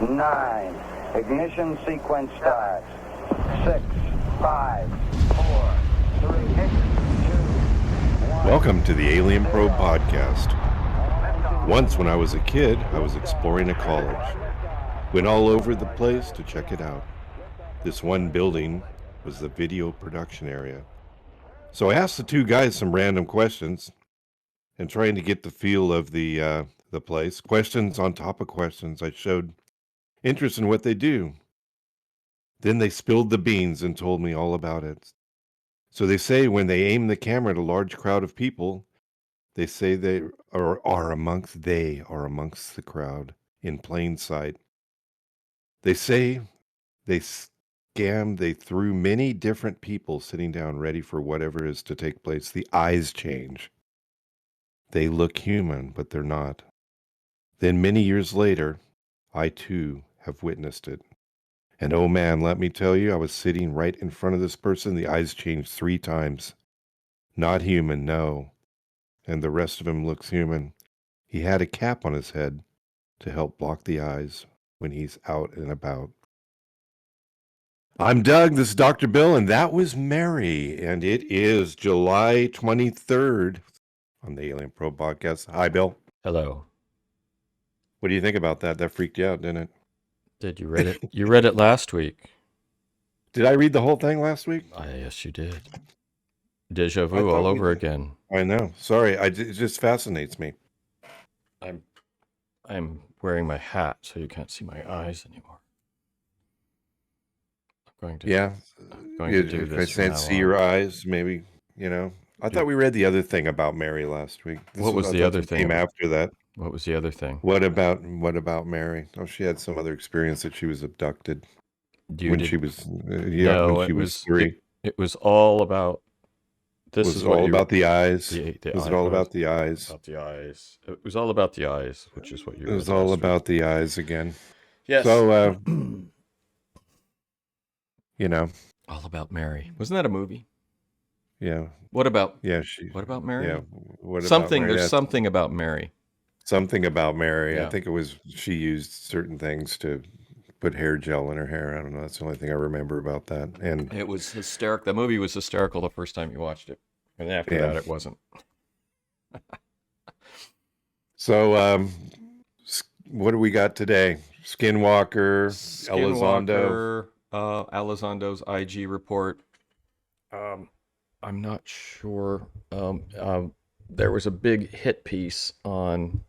9. Ignition sequence starts. 6, 5, 4, 3, 2, 1. Welcome to the Alien Probe Podcast. Once when I was a kid, I was exploring a college. Went all over the place to check it out. This one building was the video production area. So I asked the two guys some random questions and trying to get the feel of the place. Questions on top of questions. I showed interest in what they do. Then they spilled the beans and told me all about it. So they say when they aim the camera at a large crowd of people, they say they are amongst the crowd in plain sight. They say they threw many different people sitting down ready for whatever is to take place. The eyes change. They look human, but they're not. Then many years later, I too have witnessed it. And oh man, let me tell you, I was sitting right in front of this person. The eyes changed 3 times. Not human, no. And the rest of him looks human. He had a cap on his head to help block the eyes when he's out and about. I'm Doug, this is Dr. Bill, and that was Mary. And it is July 23rd on the Alien Probe Podcast. Hi, Bill. Hello. What do you think about that? That freaked you out, didn't it? Did you read it? You read it last week. Did I read the whole thing last week? Yes, you did. Deja vu all over again. I know. Sorry, it just fascinates me. I'm wearing my hat, so you can't see my eyes anymore. I'm going to do this. I can't see your eyes, maybe, I thought we read the other thing about Mary last week. What was the other thing? Came after that. What was the other thing? What about Mary? Oh, she had some other experience that she was abducted she was 3. It was all about. This was all about the eyes. Was it all about the eyes? About the eyes. It was all about the eyes, which is what you. It was all about the eyes again. Yes. So, all about Mary. Wasn't that a movie? Yeah. What about? Yeah. What about Mary? Yeah. Something. There's something about Mary. Something about Mary. Yeah. I think it was she used certain things to put hair gel in her hair. I don't know. That's the only thing I remember about that. And it was hysterical. The movie was hysterical the first time you watched it, and after that, it wasn't. So, what do we got today? Skinwalker, Elizondo's IG report. I'm not sure. There was a big hit piece on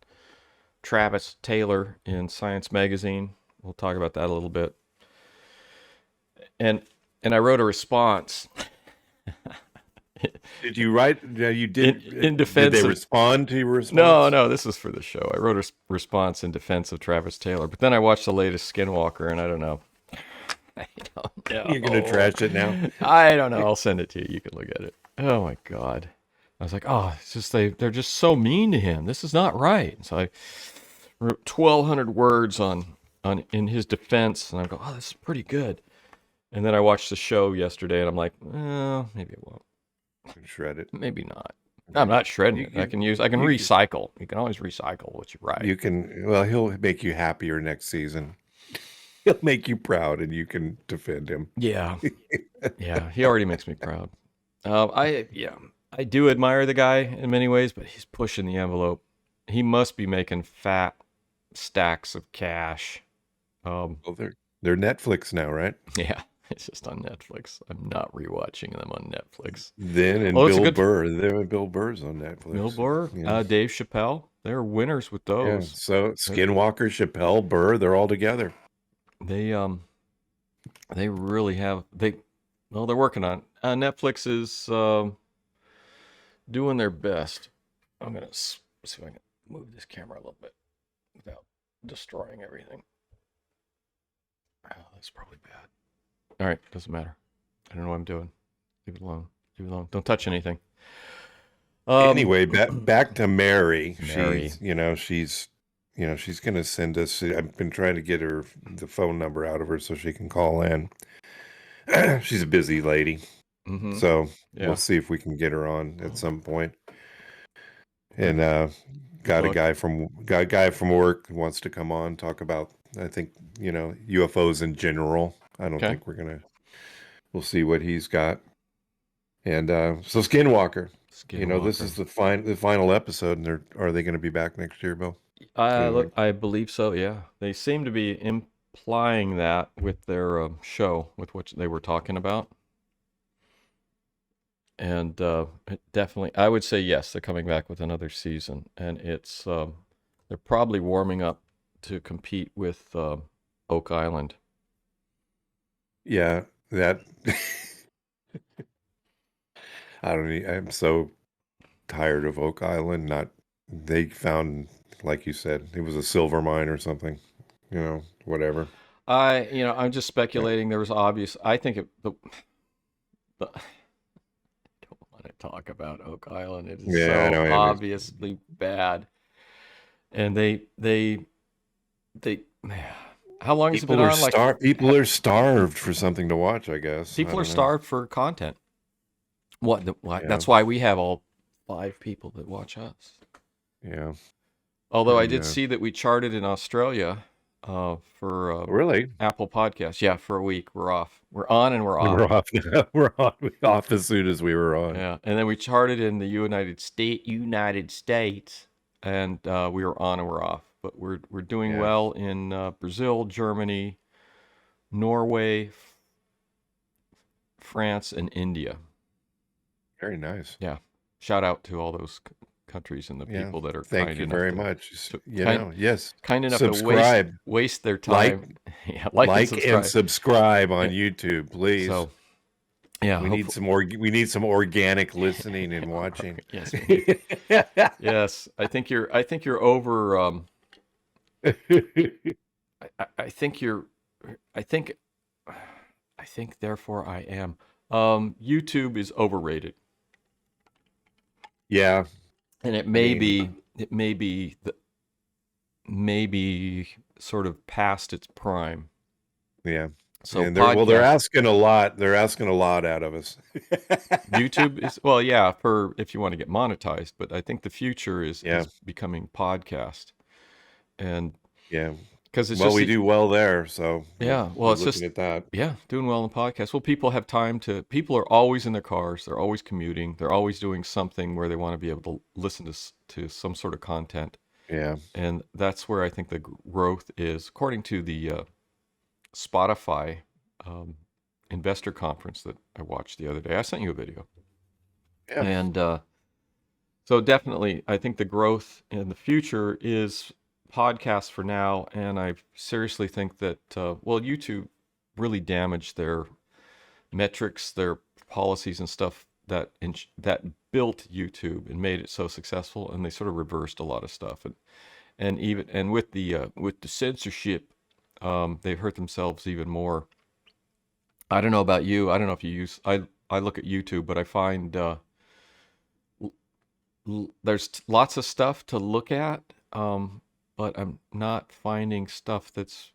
Travis Taylor in Science Magazine. We'll talk about that a little bit. And I wrote a response. Did you write? Yeah, you did. In defense. Did they respond to your response? No, this is for the show. I wrote a response in defense of Travis Taylor, but then I watched the latest Skinwalker, and I don't know. I don't know. You're going to trash it now? I don't know. I'll send it to you. You can look at it. Oh, my God. I was like, it's just they're just so mean to him. This is not right. So I wrote 1,200 words in his defense, and I go, this is pretty good. And then I watched the show yesterday, and I'm like, maybe it won't. Shred it. Maybe not. I'm not shredding it. I can recycle. You can always recycle what you write. You can. Well, he'll make you happier next season. He'll make you proud, and you can defend him. Yeah, yeah. He already makes me proud. I do admire the guy in many ways, but he's pushing the envelope. He must be making fat stacks of cash. Well, they're Netflix now, right? Yeah, it's just on Netflix. I'm not rewatching them on Netflix. Bill Burr. Bill Burr's on Netflix. Bill Burr, yeah. Dave Chappelle. They're winners with those. Yeah, so Skinwalker, Chappelle, Burr, they're all together. They really have. They're working on. Netflix is doing their best. I'm gonna see if I can move this camera a little bit without destroying everything. That's probably bad. All right, doesn't matter. I don't know what I'm doing. Leave it alone. Don't touch anything. Anyway, back to Mary. Mary. She's going to send us. I've been trying to get the phone number out of her so she can call in. She's a busy lady, so we'll see if we can get her on at some point. And got a guy from work who wants to come on talk about I think, UFOs in general. I don't Okay. think we'll see what he's got. And so Skinwalker, this is the final episode, and are they going to be back next year, Bill? Look, I believe so. Yeah, they seem to be implying that with their show, with what they were talking about. And definitely, I would say yes, they're coming back with another season, and it's they're probably warming up to compete with Oak Island. Yeah, that. I'm so tired of Oak Island. They found, like you said, it was a silver mine or something. Whatever. I'm just speculating. There was obvious. I think I don't want to talk about Oak Island. It is so obviously bad. And they how long has it been on? People are starved for something to watch, I guess. People are starved for content. That's why we have all 5 people that watch us. Yeah. Although I did see that we charted in Australia for really Apple Podcasts. Yeah, for a week. We're off. We're on and we're off. We're off. We're off as soon as we were on. Yeah, and then we charted in the United States, and we were on and we're off. But we're doing well in Brazil, Germany, Norway, France, and India. Very nice. Yeah. Shout out to all those countries and the people that are kind enough. Thank you very much. Yes. Kind enough to waste their time. Like and subscribe on YouTube, please. So, yeah, we need some organic listening and watching. Yes. Yes. I think you're over. I think therefore I am. YouTube is overrated. Yeah. And it may be sort of past its prime. Yeah. So they're asking a lot. They're asking a lot out of us. YouTube is for if you want to get monetized, but I think the future is becoming podcast. And because we do well there, so it's just at that. Yeah, doing well in podcast. Well, people have time to. People are always in their cars. They're always commuting. They're always doing something where they want to be able to listen to some sort of content. Yeah, and that's where I think the growth is, according to the Spotify investor conference that I watched the other day. I sent you a video, and so definitely, I think the growth in the future is podcasts for now, and I seriously think that YouTube really damaged their metrics, their policies and stuff that built YouTube and made it so successful, and they sort of reversed a lot of stuff, and with the censorship, they've hurt themselves even more. I don't know about you. I don't know if you use. I look at YouTube, but I find there's lots of stuff to look at. But I'm not finding stuff that's,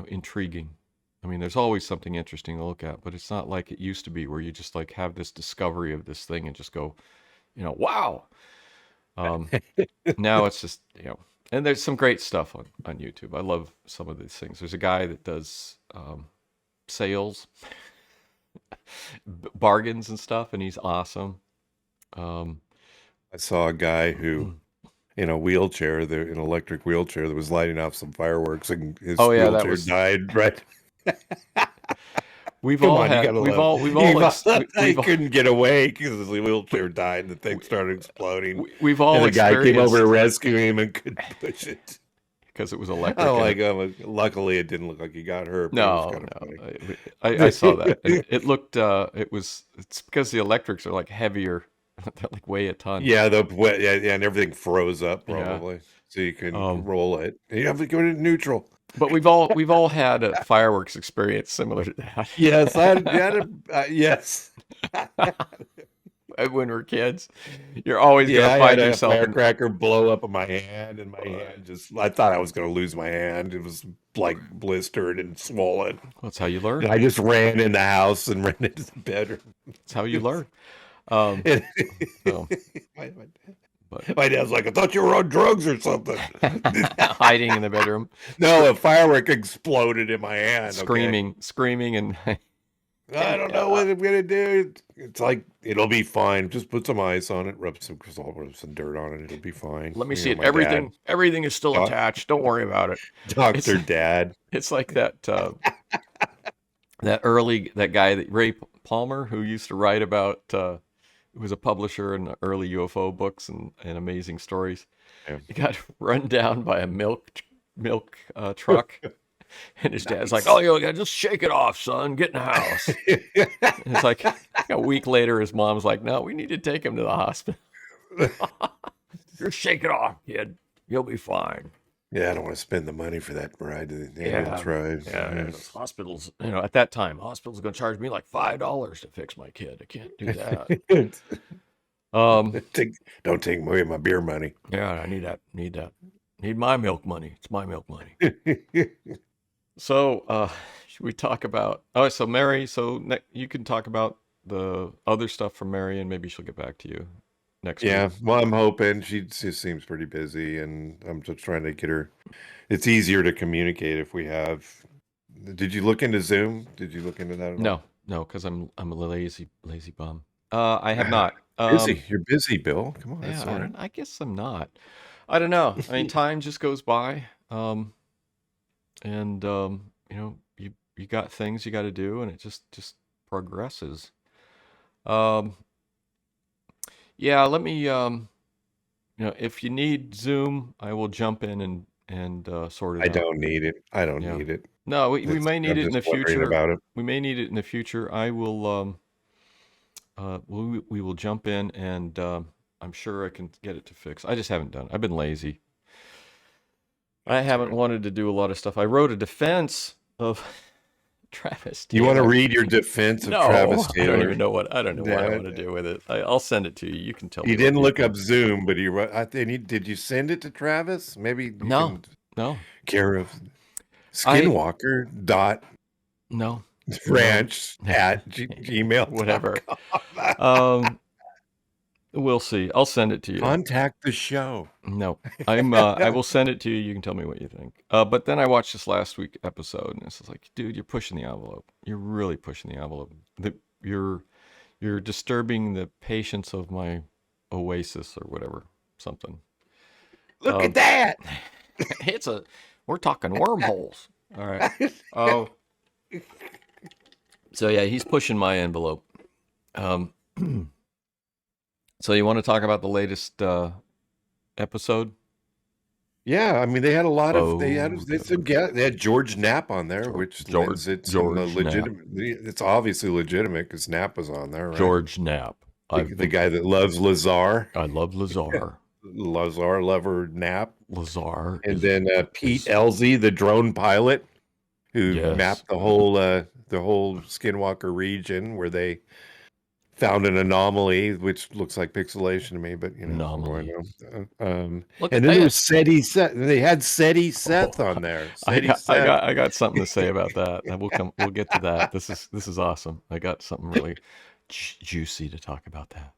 intriguing. I mean, there's always something interesting to look at, but it's not like it used to be where you just like have this discovery of this thing and just go, wow. Now it's just, and there's some great stuff on YouTube. I love some of these things. There's a guy that does sales, bargains and stuff, and he's awesome. I saw a guy who... in a wheelchair, an electric wheelchair that was lighting off some fireworks, and his wheelchair died. Right. He couldn't get away because his wheelchair died, and the thing started exploding. We've all and the guy came over to rescue him and couldn't push it because it was electric. Oh my God! Luckily, it didn't look like he got hurt. No. I saw that. It looked. It's because the electrics are like heavier. That like weigh a ton. Yeah, and everything froze up probably, so you can roll it. You have to go to neutral. But we've all had a fireworks experience similar to that. Yes, yes. When we're kids, you're always gonna find yourself a firecracker blow up on my hand, and my hand I thought I was gonna lose my hand. It was like blistered and swollen. That's how you learn. And I just ran in the house and ran into the bedroom. That's how you learn. But My dad's like, I thought you were on drugs or something. hiding in the bedroom, No, a firework exploded in my hand. screaming, and I don't know what I'm gonna do. It's like it'll be fine. Just put some ice on it, rub some dirt on it. It'll be fine. let me see it. My dad, Everything is still Doc- attached. Don't worry about it. Doctor Dad. It's like that that guy that Ray Palmer, who used to write about who was a publisher in the early UFO books and amazing stories. Yeah. He got run down by a milk truck. And his dad's like, "Oh, you gotta just shake it off, son. Get in the house." And it's like a week later, his mom's like, "No, we need to take him to the hospital. Just shake it off, kid. You'll be fine." Yeah, I don't want to spend the money for that ride to the ambulance ride. Yeah. Those hospitals, at that time, hospitals gonna charge me like $5 to fix my kid. I can't do that. Don't take away my beer money. Yeah, I need that. Need my milk money. It's my milk money. So, should we talk about? Oh, so Mary. So you can talk about the other stuff from Mary, and maybe she'll get back to you next week. Yeah, well, I'm hoping. She just seems pretty busy, and I'm just trying to get her. It's easier to communicate if we have. Did you look into Zoom? Did you look into that at all? No, because I'm a lazy bum. I have not. Busy. You're busy, Bill. Come on, that's all right. I guess I'm not. I don't know. I mean, time just goes by. And you got things you got to do, and it just progresses. Yeah, let me if you need Zoom, I will jump in and sort it out. I don't need it. I don't need it. No, we may need I'm it in the just wondering future. about it. We may need it in the future. I will we will jump in, and I'm sure I can get it to fix. I just haven't done it. I've been lazy. I haven't wanted to do a lot of stuff. I wrote a defense of Travis Taylor. You want to read your defense of Travis Taylor? I don't even know what I want to do with it. I'll send it to you. You can tell me. You didn't look up Zoom, but you wrote. Did you send it to Travis? Maybe no. Care of Skinwalker Ranch at gmail. Whatever. We'll see. I'll send it to you. Contact the show. No, I will send it to you. You can tell me what you think. But then I watched this last week episode, and it's like, dude, you're pushing the envelope. You're really pushing the envelope. You're disturbing the patience of my oasis or whatever, something. Look at that. We're talking wormholes. All right. Oh. So yeah, he's pushing my envelope. So you want to talk about the latest episode? Yeah, I mean they had a lot of they had George Knapp on there, which lends it some legitimate. It's obviously legitimate because Knapp was on there, right? George Knapp, the guy that loves Lazar. I love Lazar. Lazar lover Knapp. Lazar, and then Pete Elzy, the drone pilot, who mapped the whole Skinwalker region where they found an anomaly, which looks like pixelation to me, but anomaly. And then there was SETI Seth. They had SETI Seth on there. I got something to say about that. We'll get to that. This is awesome. I got something really juicy to talk about that.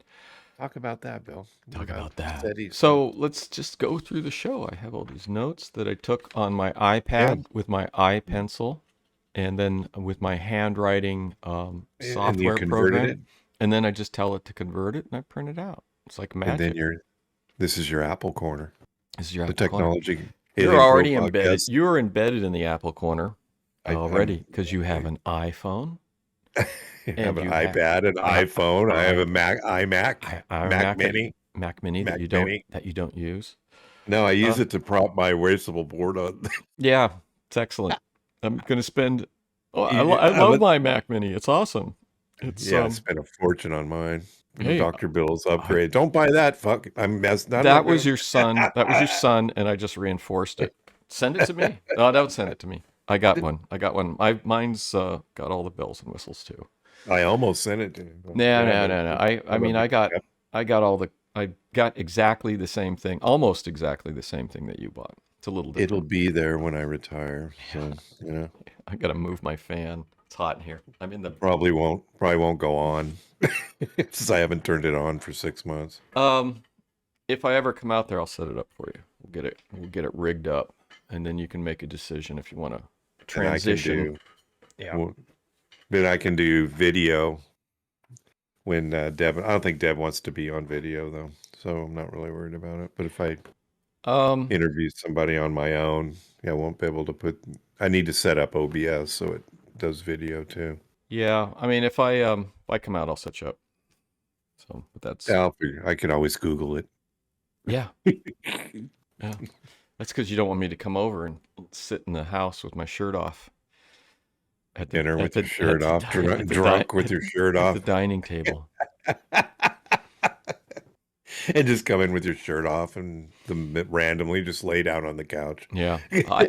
Talk about that, Bill. Talk about that. So let's just go through the show. I have all these notes that I took on my iPad with my iPencil, and then with my handwriting software program. And then I just tell it to convert it, and I print it out. It's like magic. And then this is your Apple Corner. This is your Apple technology. Corner. You're already embedded. You're embedded in the Apple Corner already because you have an iPhone. I have an iPad, an iPhone. I have a Mac Mini. Mac Mini that you don't use. No, I use it to prop my erasable board on. Yeah, it's excellent. I'm going to spend. Oh, I love my Mac Mini. It's awesome. I spent a fortune on mine. Hey, Dr. Bill's upgrade. Don't buy that. Fuck. That was your son. That was your son, and I just reinforced it. Send it to me. No, don't send it to me. I got one. Mine's got all the bells and whistles too. I almost sent it to you. No. I got exactly the same thing, almost exactly the same thing that you bought. It's a little different. It'll be there when I retire. So, I got to move my fan. It's hot in here. I'm in the probably won't go on since I haven't turned it on for 6 months. if I ever come out there, I'll set it up for you. We'll get it rigged up, and then you can make a decision if you want to transition. Then I can do video when Deb. I don't think Deb wants to be on video though, so I'm not really worried about it. But if I interview somebody on my own, I won't be able to put. I need to set up OBS so it does video too. Yeah, I mean, if I come out, I'll set you up. So, but that's. I can always Google it. Yeah. Yeah. That's because you don't want me to come over and sit in the house with my shirt off. At dinner with your shirt off, drunk with your shirt off. At the dining table. And just come in with your shirt off and randomly just lay down on the couch. Yeah.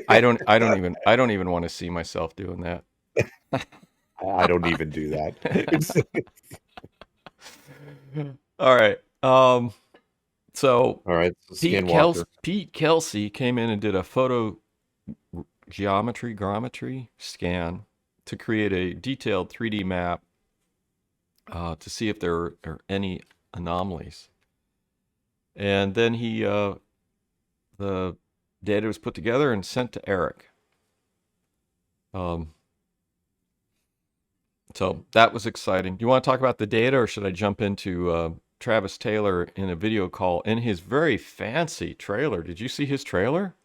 I don't even want to see myself doing that. I don't even do that. All right. So all right. Pete Kelsey came in and did a geometry scan to create a detailed 3D map to see if there are any anomalies. And then the data was put together and sent to Eric. So that was exciting. Do you want to talk about the data, or should I jump into Travis Taylor in a video call in his very fancy trailer? Did you see his trailer?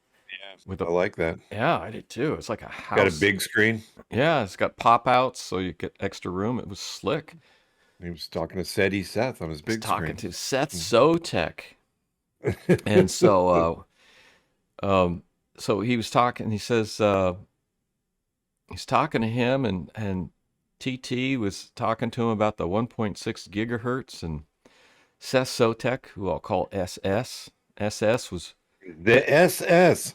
Yeah, I like that. Yeah, I did too. It's like a house. Got a big screen. Yeah, it's got pop outs, so you get extra room. It was slick. He was talking to Seth on his big screen. Talking to Seth Sotek. And so so he was talking, he says he's talking to him, and TT was talking to him about the 1.6 gigahertz, and Seth Sotek, who I'll call SS was the SS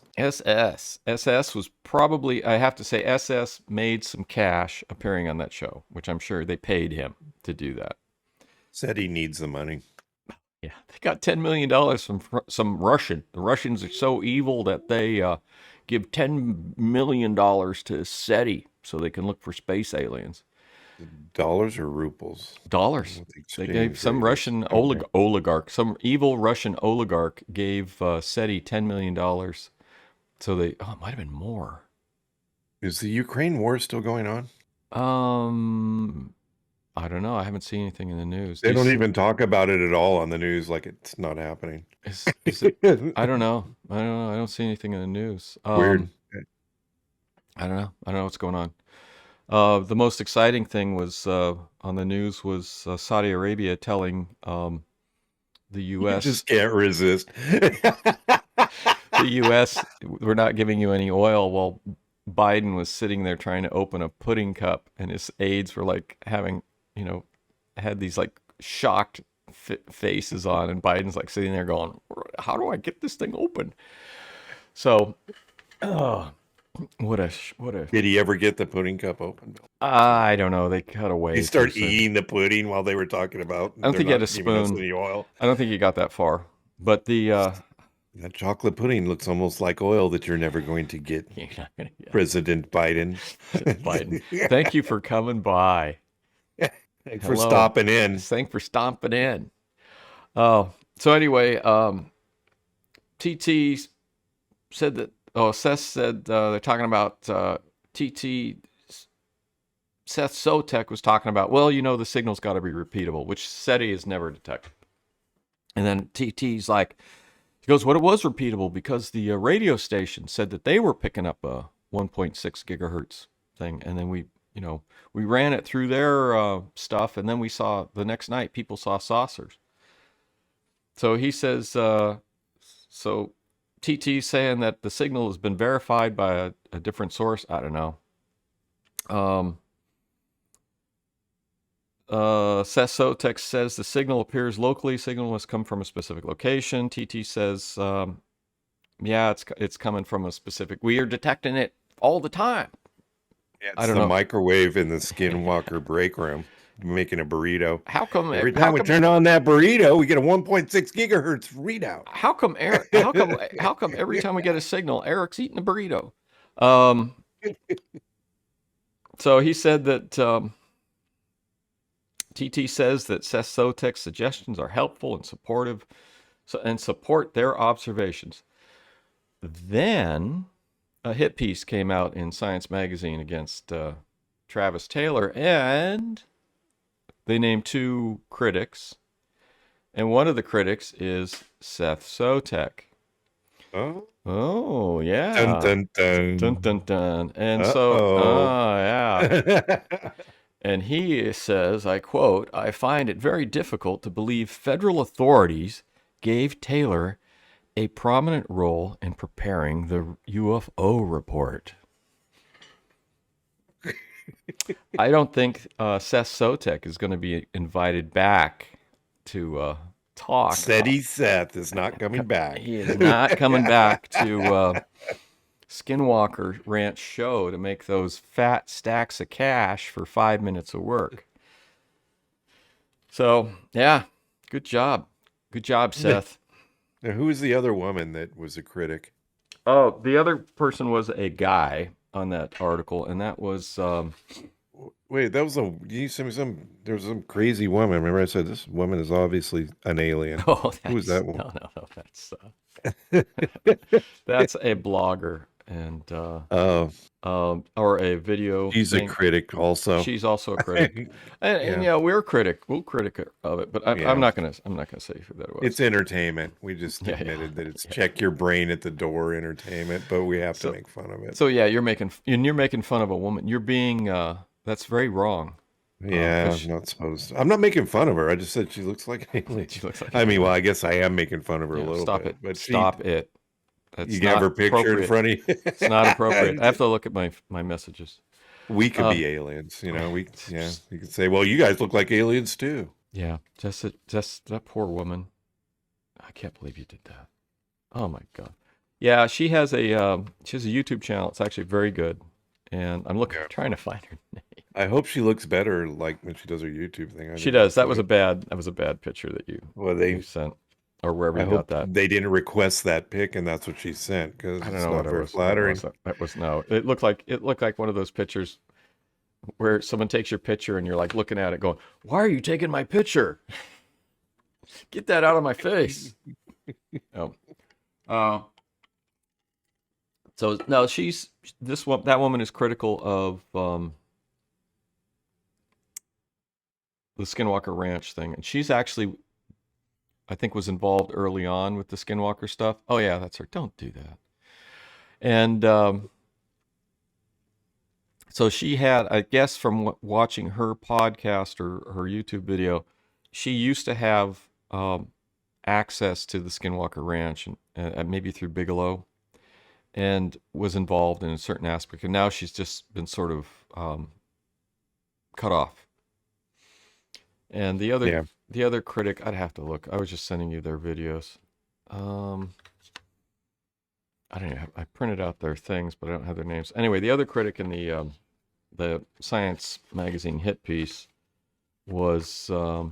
was probably, I have to say, SS made some cash appearing on that show, which I'm sure they paid him to do that. Said he needs the money. Yeah, they got $10 million from some Russian. The Russians are so evil that they give $10 million to SETI so they can look for space aliens. Dollars or rubles? Dollars. They gave some Russian oligarch, some evil Russian oligarch gave SETI $10 million. So it might have been more. Is the Ukraine war still going on? I don't know. I haven't seen anything in the news. They don't even talk about it at all on the news, like it's not happening. Is it, I don't know. I don't see anything in the news. Weird. I don't know. I don't know what's going on. The most exciting thing was on the news was Saudi Arabia telling the U.S. You just can't resist. The U.S. we're not giving you any oil, while Biden was sitting there trying to open a pudding cup, and his aides were like having, had these like shocked faces on, and Biden's like sitting there going, "How do I get this thing open?" So, what a. Did he ever get the pudding cup open? I don't know. They cut away. He started eating the pudding while they were talking about. I don't think he had a spoon. Any oil. I don't think he got that far. But that chocolate pudding looks almost like oil that you're never going to get. President Biden. Biden. Thank you for coming by. Thanks for stopping in. Thanks for stomping in. So anyway, TT said that. Seth said they're talking about TT. Seth Sotek was talking about, the signal's got to be repeatable, which SETI has never detected. And then TT's like, he goes, "What it was repeatable because the radio station said that they were picking up a 1.6 gigahertz thing, and then we ran it through their stuff, and then we saw the next night people saw saucers." So he says, so TT saying that the signal has been verified by a different source. I don't know. Seth Sotek says the signal appears locally. Signal must come from a specific location. TT says, it's coming from a specific. We are detecting it all the time. Yeah, it's the microwave in the Skinwalker break room making a burrito. How come every time we turn on that burrito, we get a 1.6 gigahertz readout? How come Eric? How come every time we get a signal, Eric's eating a burrito? So he said that. TT says that Seth Sotek's suggestions are helpful and supportive. and support their observations. Then a hit piece came out in Science Magazine against Travis Taylor, and they named 2 critics, and one of the critics is Seth Sotek. Oh, yeah. Dun, dun, dun. Dun, dun, dun. And yeah. And he says, I quote, "I find it very difficult to believe federal authorities gave Taylor a prominent role in preparing the UFO report." I don't think Seth Sotek is going to be invited back to talk. Steady Seth is not coming back. He is not coming back to Skinwalker Ranch show to make those fat stacks of cash for 5 minutes of work. So, yeah, good job. Good job, Seth. Now, who was the other woman that was a critic? Oh, the other person was a guy on that article, and that was... Wait, that was there was some crazy woman. Remember I said this woman is obviously an alien. Oh, who was that one? No, that's a blogger, and or a video. She's a critic also. She's also a critic, and yeah, we're critic of it. But I'm not gonna say who that was. It's entertainment. We just admitted that it's check your brain at the door entertainment, but we have to make fun of it. So yeah, you're making fun of a woman. You're being that's very wrong. Yeah, I'm not supposed to. I'm not making fun of her. I just said she looks like an alien. She looks like I mean, well, I guess I am making fun of her a little bit. But stop it. That's you have her picture in front of you. It's not appropriate. I have to look at my messages. We could be aliens, you know. You could say, well, you guys look like aliens too. Yeah, just that poor woman. I can't believe you did that. Oh my God. Yeah, she has a YouTube channel. It's actually very good. And I'm trying to find her name. I hope she looks better, like when she does her YouTube thing. She does. That was a bad picture that you sent, or wherever you got that. They didn't request that pic, and that's what she sent because I don't know what it was. Flattering. That was no. It looked like one of those pictures where someone takes your picture and you're like looking at it, going, "Why are you taking my picture? Get that out of my face." So no, that woman is critical of the Skinwalker Ranch thing, and she's actually, I think, was involved early on with the Skinwalker stuff. Oh yeah, that's her. Don't do that. And so she had, I guess, from watching her podcast or her YouTube video, she used to have access to the Skinwalker Ranch, and maybe through Bigelow, and was involved in a certain aspect. And now she's just been sort of cut off. And the other critic, I'd have to look. I was just sending you their videos. I don't know. I printed out their things, but I don't have their names. Anyway, the other critic in the Science Magazine hit piece was I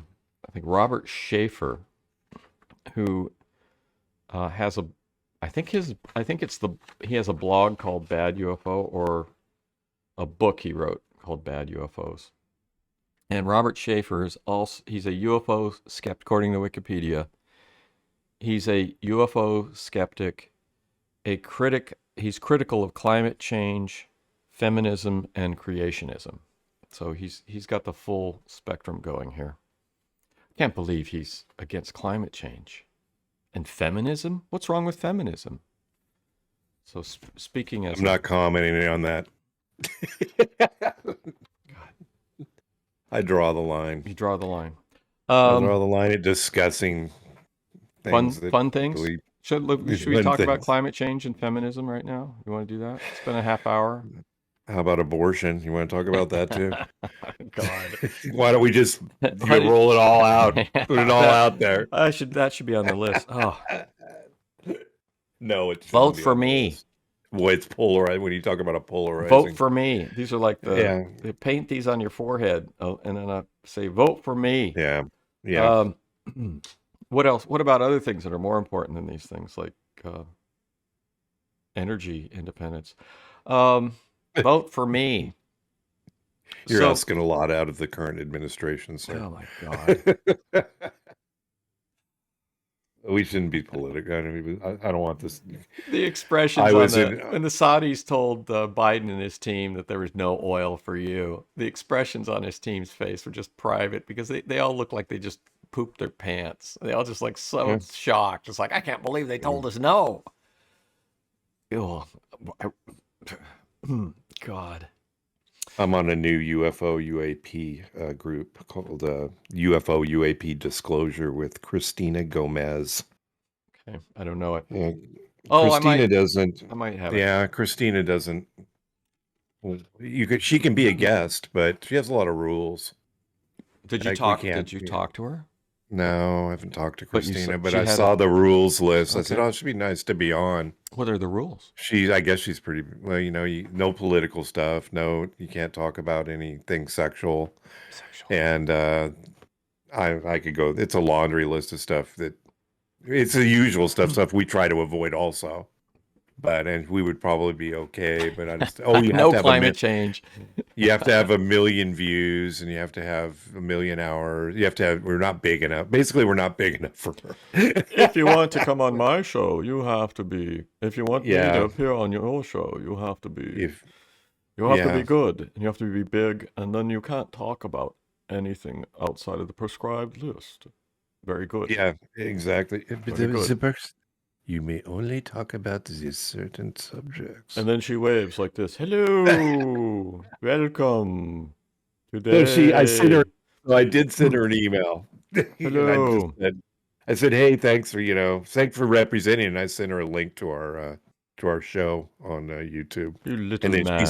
think Robert Schaefer, who has a he has a blog called Bad UFO, or a book he wrote called Bad UFOs. And Robert Schaefer he's a UFO skeptic, according to Wikipedia. He's a UFO skeptic, a critic. He's critical of climate change, feminism, and creationism. So he's got the full spectrum going here. I can't believe he's against climate change. And feminism? What's wrong with feminism? So speaking as... I'm not commenting on that. God. I draw the line. You draw the line. I draw the line at discussing things. Fun things? Should we talk about climate change and feminism right now? You want to do that? Spend a half hour? How about abortion? You want to talk about that too? God. Why don't we just roll it all out? Put it all out there. That should be on the list. Oh. No, it's vote for me. Boy, it's polarized when you talk about a polarizing. Vote for me. These are like they paint these on your forehead, and then I say, vote for me. Yeah. Yeah. What else? What about other things that are more important than these things, like energy independence? Vote for me. You're asking a lot out of the current administration, sir. Oh my God. We shouldn't be political. I don't want this. The expressions I on was the in. when the Saudis told Biden and his team that there was no oil for you, the expressions on his team's face were just private because they all look like they just pooped their pants. They all just like so Yeah. shocked. It's like, I can't believe they told us no. Oh, God. I'm on a new UFO UAP group called UFO UAP Disclosure with Christina Gomez. Okay, I don't know it. Yeah, Oh, Christina doesn't. I might have it. Yeah, Christina doesn't. Well, she can be a guest, but she has a lot of rules. Did you Like, talk? Did you talk to her? No, I haven't talked to But you Christina, said but she I had saw the rules list. I said, Okay. "Oh, it should be nice to be on." What are the rules? I guess she's pretty well. No political stuff. No, you can't talk about anything sexual. Sexual. And I could go. It's a laundry list of stuff that it's the usual stuff we try to avoid also. And we would probably be okay. But you have No to have climate change. you have to have 1 million views, and you have to have 1 million hours. You have to have. We're not big enough. Basically, we're not big enough for her. If you want to come on my show, you have to be. If you want me Yeah. to appear on your show, you have to be. If You have to yeah. be good, and you have to be big, and then you can't talk about anything outside of the prescribed list. Very good. Yeah, exactly. Very good. You may only talk about these certain subjects. And then she waves like this. Hello, welcome. So Today. I did send her an email. Hello. I said, hey, thanks for representing. And I sent her a link to our show on YouTube. You little And then man.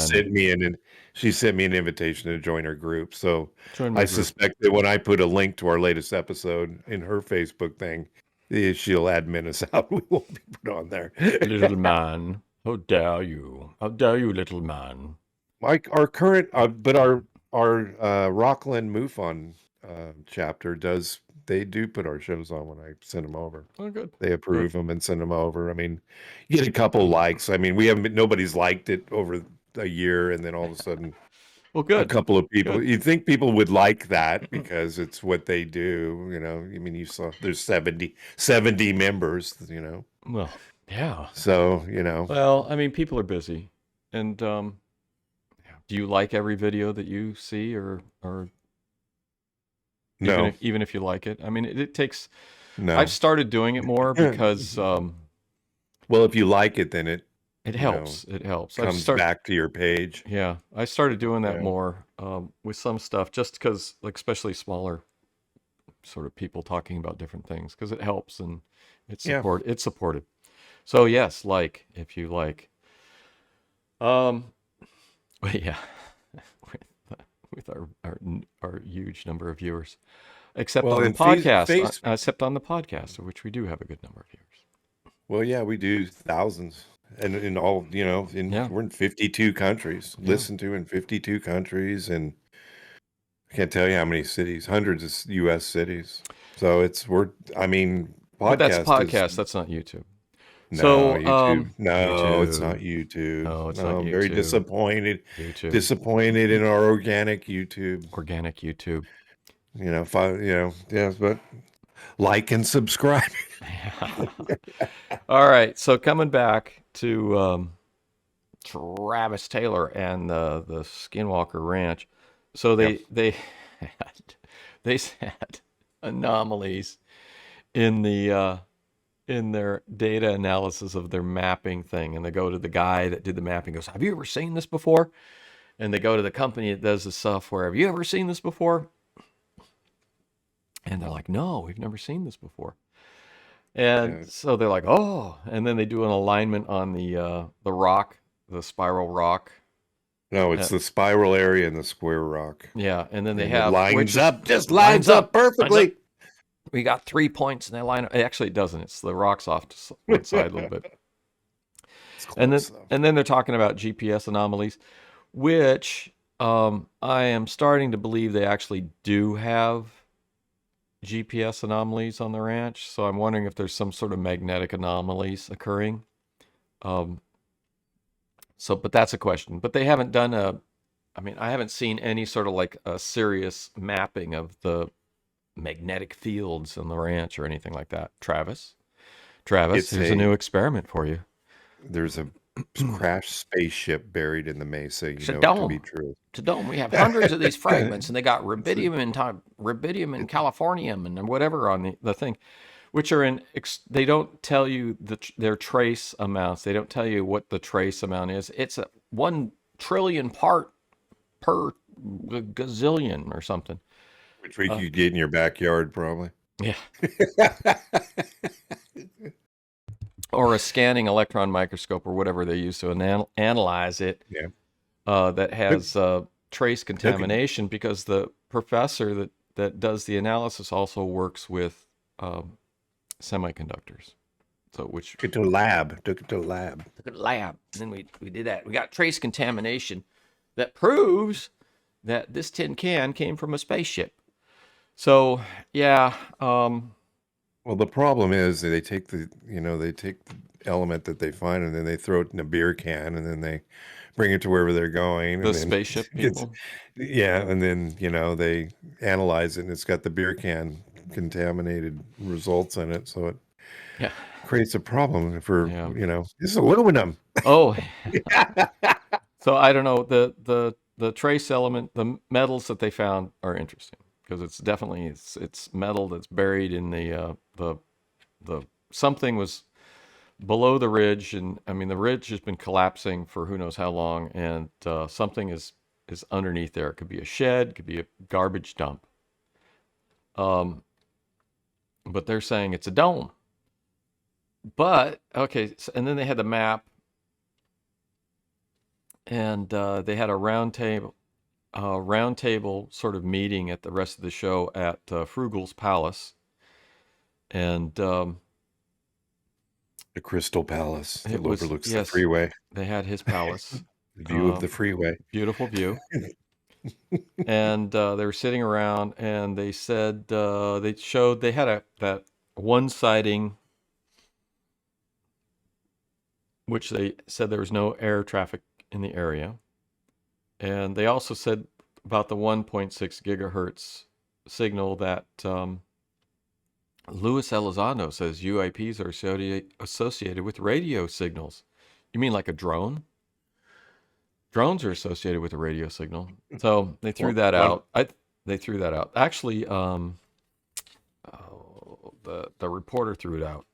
she sent me an invitation to join her group. So Join my I group. suspect that when I put a link to our latest episode in her Facebook thing, she'll admin us out. We won't be put on there. Little man. How dare you? How dare you, little man? Like our current, but our Rockland MUFON chapter they do put our shows on when I send them over. Oh, good. They approve them and send them over. I mean, you get a couple likes. I mean, nobody's liked it over a year, and then all of a sudden, Well, good. a couple of people. Good. You'd think people would like that because it's what they do. I mean, you saw there's 70 members. Well, yeah. So Well, I mean, people are busy, and do you like every video that you see, or no, even if you like it? I mean, it takes. no. I've started doing it more because well, if you like it, then it helps. It helps. comes back to your page. Yeah, I started doing that Yeah. more with some stuff, just because, like, especially smaller sort of people talking about different things, because it helps and it's Yeah. It's supported. So yes, if you like. But yeah, with our huge number of viewers, except Well, on the in podcast, except on the podcast, of which we do have a good number of viewers. Well, yeah, we do thousands, and in all, we're in 52 countries, listened to in 52 countries, and I can't tell you how many cities, hundreds of U.S. cities. So But that's podcast. podcast. That's not YouTube. No, So, YouTube. No, YouTube. it's not YouTube. No, it's No, not I'm very YouTube. disappointed. YouTube. Disappointed in our organic YouTube. Organic YouTube. Yes, but like and subscribe. All right. So coming back to Travis Taylor and the Skinwalker Ranch. So they had anomalies in their data analysis of their mapping thing, and they go to the guy that did the mapping. Goes, have you ever seen this before? And they go to the company that does the software. Have you ever seen this before? And they're like, no, we've never seen this before. And so they're like, oh, and then they do an alignment on the rock, the spiral rock. No, it's the spiral area and the square rock. Yeah, and then they And have it lines up perfectly. We got 3 points, and they line up. Actually, it doesn't. It's the rock's off to one side a little bit. And then they're talking about GPS anomalies, which I am starting to believe they actually do have GPS anomalies on the ranch. So I'm wondering if there's some sort of magnetic anomalies occurring. But that's a question. But they haven't done I haven't seen any sort of like a serious mapping of the magnetic fields on the ranch or anything like that. Travis? Travis, here's a new experiment for you. There's a crashed spaceship buried in the mesa. It's a It can be dome. true. It's a dome. We have hundreds of these fragments, and they got rubidium and californium and whatever on the thing, which are in. They don't tell you their trace amounts. They don't tell you what the trace amount is. It's a 1 trillion part per gazillion or something. Which we could get in your backyard, probably. Yeah. Or a scanning electron microscope or whatever they use to analyze it. Yeah. That has trace contamination because the professor that does the analysis also works with semiconductors. So which took it to a lab. And then we did that. We got trace contamination that proves that this tin can came from a spaceship. So yeah. Well, the problem is they take the element that they find and then they throw it in a beer can and then they bring it to wherever they're going. The spaceship people. Yeah, and then they analyze it and it's got the beer can contaminated results in it, so it creates a problem for this is aluminum. Oh. So I don't know, the trace element, the metals that they found are interesting because it's definitely it's metal that's buried in the something was below the ridge, and I mean the ridge has been collapsing for who knows how long, and something is underneath there. It could be a shed, it could be a garbage dump. But they're saying it's a dome. But okay, and then they had the map, and they had a round table sort of meeting at the rest of the show at Frugal's Palace, and the Crystal Palace that overlooks the freeway. They had his palace. The view of the freeway. Beautiful view. And they were sitting around, and they said they had that one sighting, which they said there was no air traffic in the area. And they also said about the 1.6 gigahertz signal that Luis Elizondo says UAPs are associated with radio signals. You mean like a drone? Drones are associated with a radio signal. So they threw that out. They threw that out. Actually, the reporter threw it out.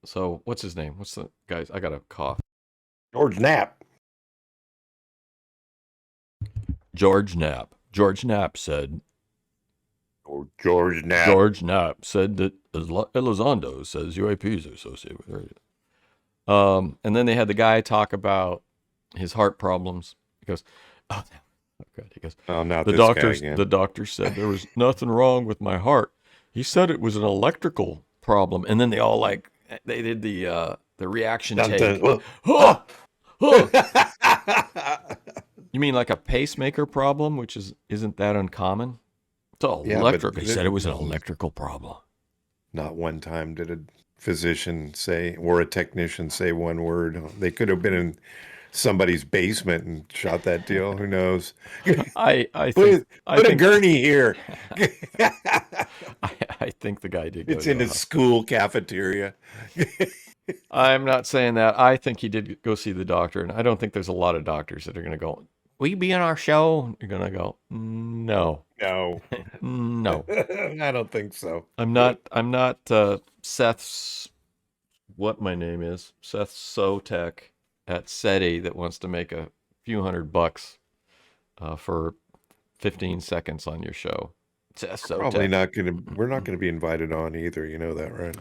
So what's his name? What's the guy's? I got a cough. George Knapp. George Knapp said. Or George Knapp. George Knapp said that Elizondo says UAPs are associated with radio. And then they had the guy talk about his heart problems. He goes, "Oh, good." He goes, "Oh, not the this doctor. guy again." The doctor said there was nothing wrong with my heart. He said it was an electrical problem." And then they all they did the reaction take. You mean like a pacemaker problem, which isn't that uncommon? It's all electric. He said it was an electrical problem. Not one time did a physician say or a technician say one word. They could have been in somebody's basement and shot that deal. Who knows? I think a gurney here. I think the guy did. It's in a school cafeteria. I'm not saying that. I think he did go see the doctor, and I don't think there's a lot of doctors that are going to go, "Will you be on our show?" You're going to go, "No." No. No. I don't think so. I'm not Seth's, what my name is, Seth Sotek at SETI that wants to make a few $100 for 15 seconds on your show. Seth Sotek. Probably not going to, we're not going to be invited on either. You know that, right?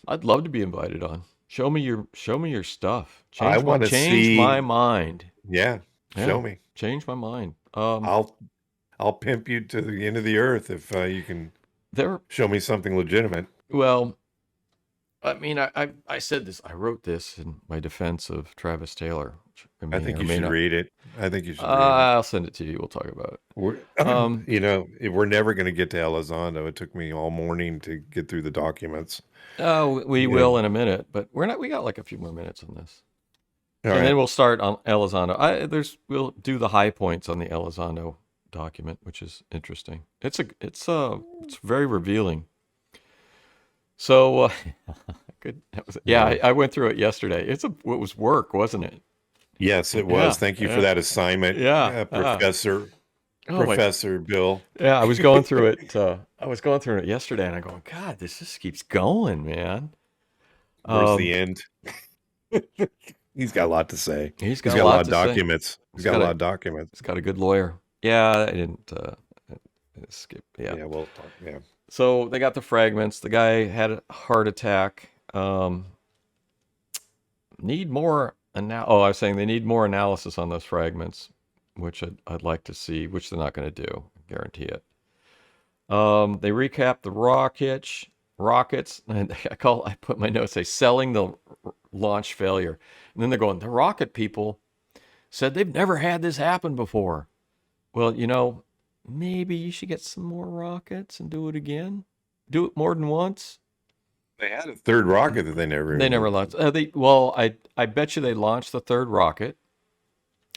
I'd love to be invited on. Show me your stuff. I want to see my mind. Yeah. Show me. Change my mind. I'll pimp you to the end of the earth if you can show me something legitimate. Well, I mean, I said this. I wrote this in my defense of Travis Taylor. I think you should read it. I think you should read it. I'll send it to you. We'll talk about it. We're never going to get to Elizondo. It took me all morning to get through the documents. Oh, we will in a minute, but we got like a few more minutes on this. All right. Then we'll start on Elizondo. We'll do the high points on the Elizondo document, which is interesting. It's very revealing. So, good. Yeah, Yeah. I went through it yesterday. It was work, wasn't it? Yes, it Yeah, was. Thank you for yeah, that assignment, yeah. Oh my, Professor Bill. yeah. I was going through it. I was going through it yesterday, and I go, God, this just keeps going, man. Where's Um, the end? He's got a lot to say. he's He's got a got a lot lot of to say. documents. He's He's got a got lot a of documents. he's got a good lawyer. Yeah, I didn't skip. Yeah. Yeah, we'll talk. Yeah. So they got the fragments. The guy had a heart attack. Need more. Oh, I was saying they need more analysis on those fragments, which I'd like to see, which they're not going to do. I guarantee it. They recap the rockets, and I put my notes, say selling the launch failure. And then they're going, the rocket people said they've never had this happen before. Well, maybe you should get some more rockets and do it again. Do it more than once. They had a third rocket that they never They never launched. I bet you they launched the third rocket.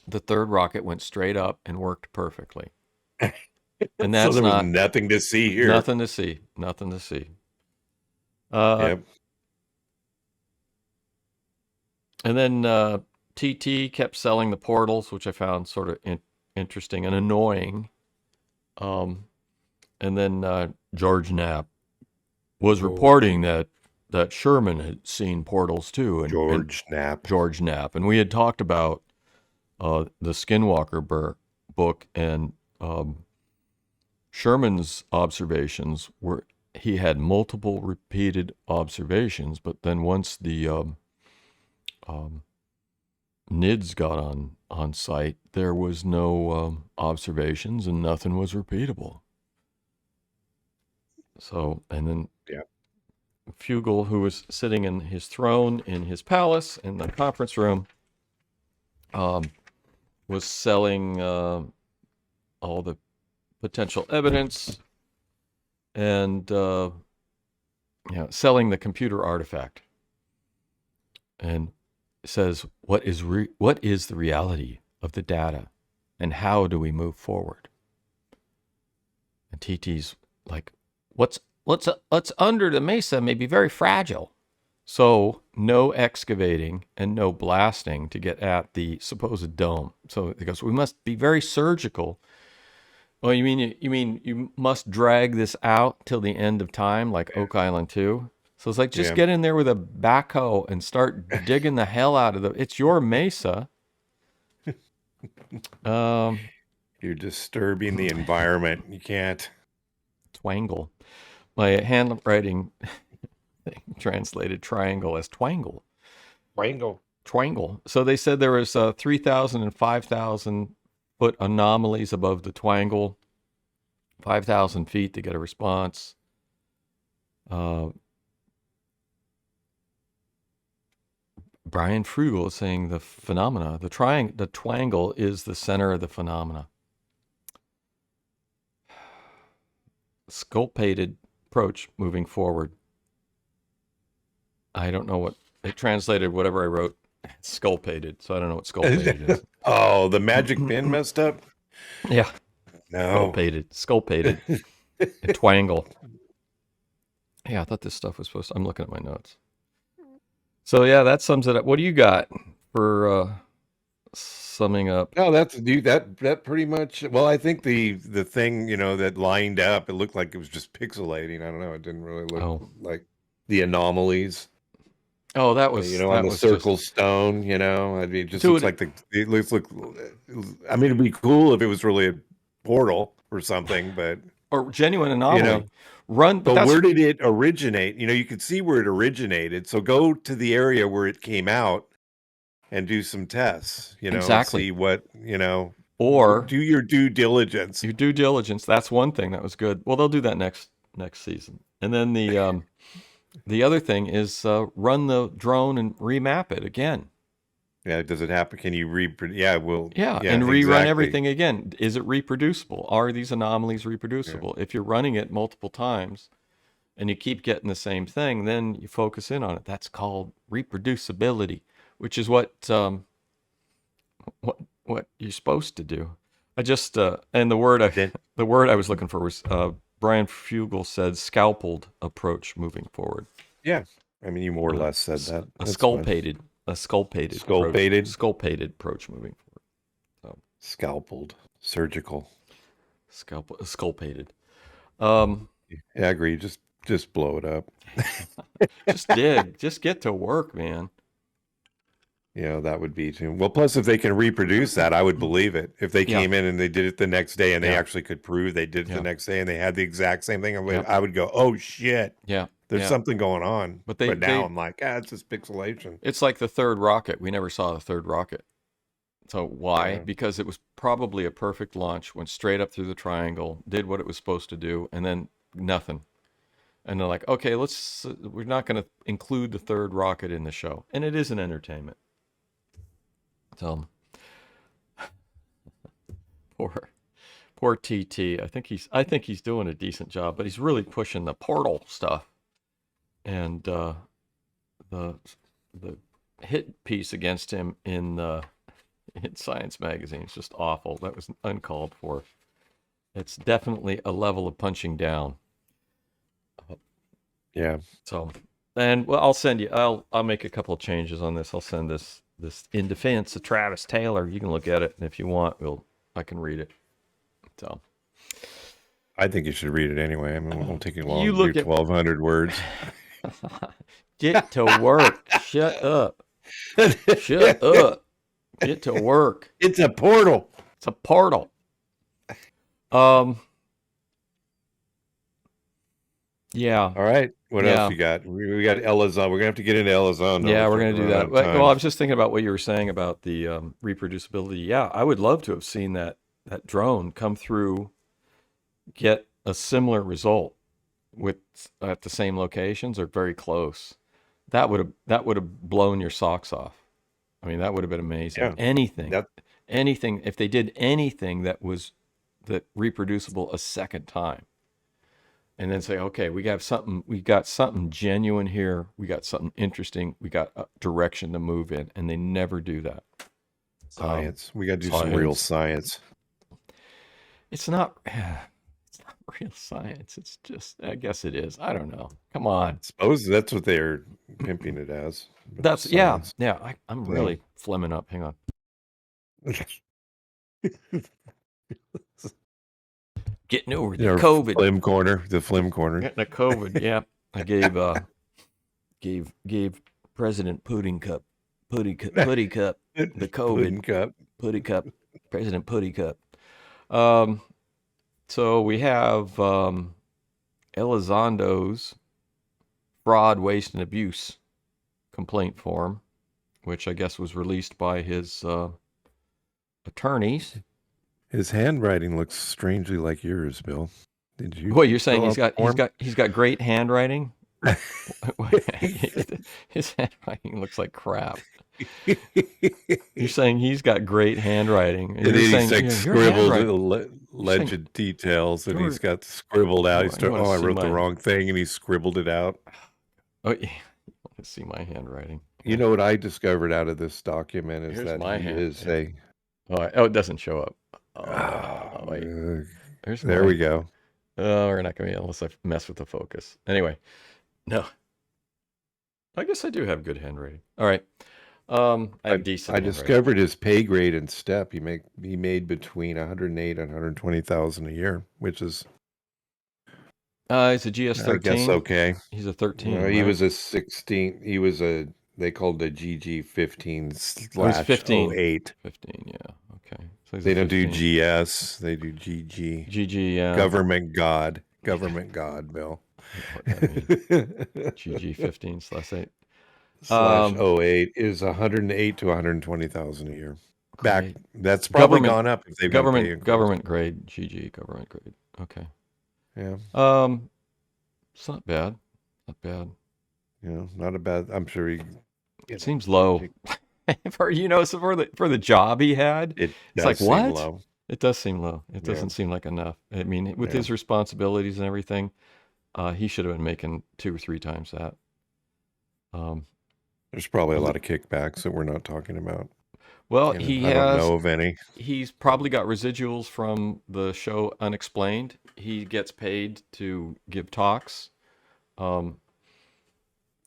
The third rocket went straight up and worked perfectly. And So that's there was not nothing to see here. nothing to see. Nothing to see. Yep. And then TT kept selling the portals, which I found sort of interesting and annoying. And then George Knapp was reporting that Sherman had seen portals too. And George Knapp. George Knapp. And we had talked about the Skinwalker book, and Sherman's observations were, he had multiple repeated observations, but then once the NIDS got on site, there was no observations and nothing was repeatable. So, and then Fugel, who was sitting in his throne in his palace in the conference room, was selling all the potential evidence and selling the computer artifact, and says, what is the reality of the data, and how do we move forward? And TT's like, what's under the mesa may be very fragile, so no excavating and no blasting to get at the supposed dome. So he goes, we must be very surgical. Well, you mean you must drag this out till the end of time, like Oak Island 2? So it's like, just get in there with a backhoe and start digging the hell out of it's your mesa. You're disturbing the environment. You can't. Twangle. My handwriting translated triangle as twangle. Twangle. So they said there was 3,000 and 5,000 foot anomalies above the twangle. 5,000 feet to get a response. Brian Frugel is saying the phenomena, the twangle is the center of the phenomena. Sculptated approach moving forward. I don't know what it translated, whatever I wrote, sculptated. So I don't know what sculptated is. Oh, the magic pen messed up? Yeah. No. Sculptated. And twangle. Yeah, I thought this stuff was supposed to, I'm looking at my notes. So yeah, that sums it up. What do you got for summing up? No, that pretty much. Well, I think the thing, that lined up, it looked like it was just pixelating. I don't know. It didn't really look like the anomalies. Oh, that was on the circle stone. I mean, it just looks like it looks. I mean, it'd be cool if it was really a portal or something, but or genuine anomaly. But where did it originate? You could see where it originated. So go to the area where it came out and do some tests, exactly. See what, or do your due diligence. Your due diligence. That's one thing that was good. Well, they'll do that next season. And then the other thing is run the drone and remap it again. Yeah, does it happen? Can you rerun rerun everything again. Is it reproducible? Are these anomalies reproducible? Yeah. If you're running it multiple times and you keep getting the same thing, then you focus in on it. That's called reproducibility, which is what you're supposed to do. I just and the word I was looking for was Brian Fugel said scalpeled approach moving forward. Yeah. I mean, you more or less said that. A That's sculpated Sculpated? approach moving forward. So, Scalpeled. Surgical. sculpated. Yeah, I agree. Just blow it up. Just get to work, man. That would be too. Well, plus if they can reproduce that, I would believe it. If they came in and they did it the next day and they actually could prove they did it the next day and they had the exact same thing, I would go, oh shit. Yeah. There's something going on. But now I'm like, it's just pixelation. It's like the third rocket. We never saw the third rocket. So why? Yeah. Because it was probably a perfect launch, went straight up through the triangle, did what it was supposed to do, and then nothing. And they're like, okay, we're not going to include the third rocket in the show. And it is an entertainment. So poor TT. I think he's doing a decent job, but he's really pushing the portal stuff. And the hit piece against him in Science Magazine is just awful. That was uncalled for. It's definitely a level of punching down. Yeah. So, and well, I'll send you. I'll make a couple of changes on this. I'll send this in defense of Travis Taylor. You can look at it, and if you want, I can read it. So, I think you should read it anyway. I mean, it won't take you long. You look at 1,200 words. Get to work. Shut up. Shut up. Get to work. It's a portal. It's a portal. Yeah. All right. What else you got? We got Elizondo. We're gonna have to get into Elizondo. Yeah, we're gonna do that. Well, I was just thinking about what you were saying about the reproducibility. Yeah, I would love to have seen that drone come through, get a similar result at the same locations or very close. That would have blown your socks off. I mean, that would have been amazing. Yeah. Anything. If they did anything that was reproducible a second time. And then say, okay, we got something genuine here. We got something interesting. We got a direction to move in, and they never do that. Science. We got to do some real science. It's not real science. It's just, I guess it is. I don't know. Come on. I suppose that's what they're pimping it as. That's science. yeah. I'm really flemming up. Hang on. Getting over the COVID. The flim corner. Getting the COVID. Yeah, I gave President Pudding Cup the COVID Putty Cup, President Putty Cup. So we have Elizondo's fraud, waste, and abuse complaint form, which I guess was released by his attorneys. His handwriting looks strangely like yours, Bill. Did you? What you're saying? He's got great handwriting. His handwriting looks like crap. You're saying he's got great handwriting. And then he's like scribbled legend details, and he's got scribbled out. I wrote the wrong thing, and he scribbled it out. Oh, yeah. Let's see my handwriting. You know what I discovered out of this document is Here's that my he is a. Oh, it doesn't show up. Wait. There we go. Oh, we're not going to be able to mess with the focus. Anyway, no. I guess I do have good handwriting. All right. I have decent. I discovered his pay grade and step. He made between 108 and 120,000 a year, which is. He's a GS13. I guess okay. He's a 13. He right? was a 16. He was they called the GG15/08. 15, yeah. Okay. So they don't do GS. They do GG. GG, yeah. Government God, Bill. GG15/8. /08 is 108 to 120,000 a year. Great. That's probably gone up if they've government grade. GG government grade. Okay. Yeah. It's not bad. Not a bad. I'm sure it seems low. for the job he had. It's like seem what? Low. It does seem low. It doesn't seem like enough. I mean, with his responsibilities and everything, he should have been making 2 or 3 times that. There's probably a lot of kickbacks that we're not talking about. Well, And I don't know of any. he's probably got residuals from the show Unexplained. He gets paid to give talks. Um,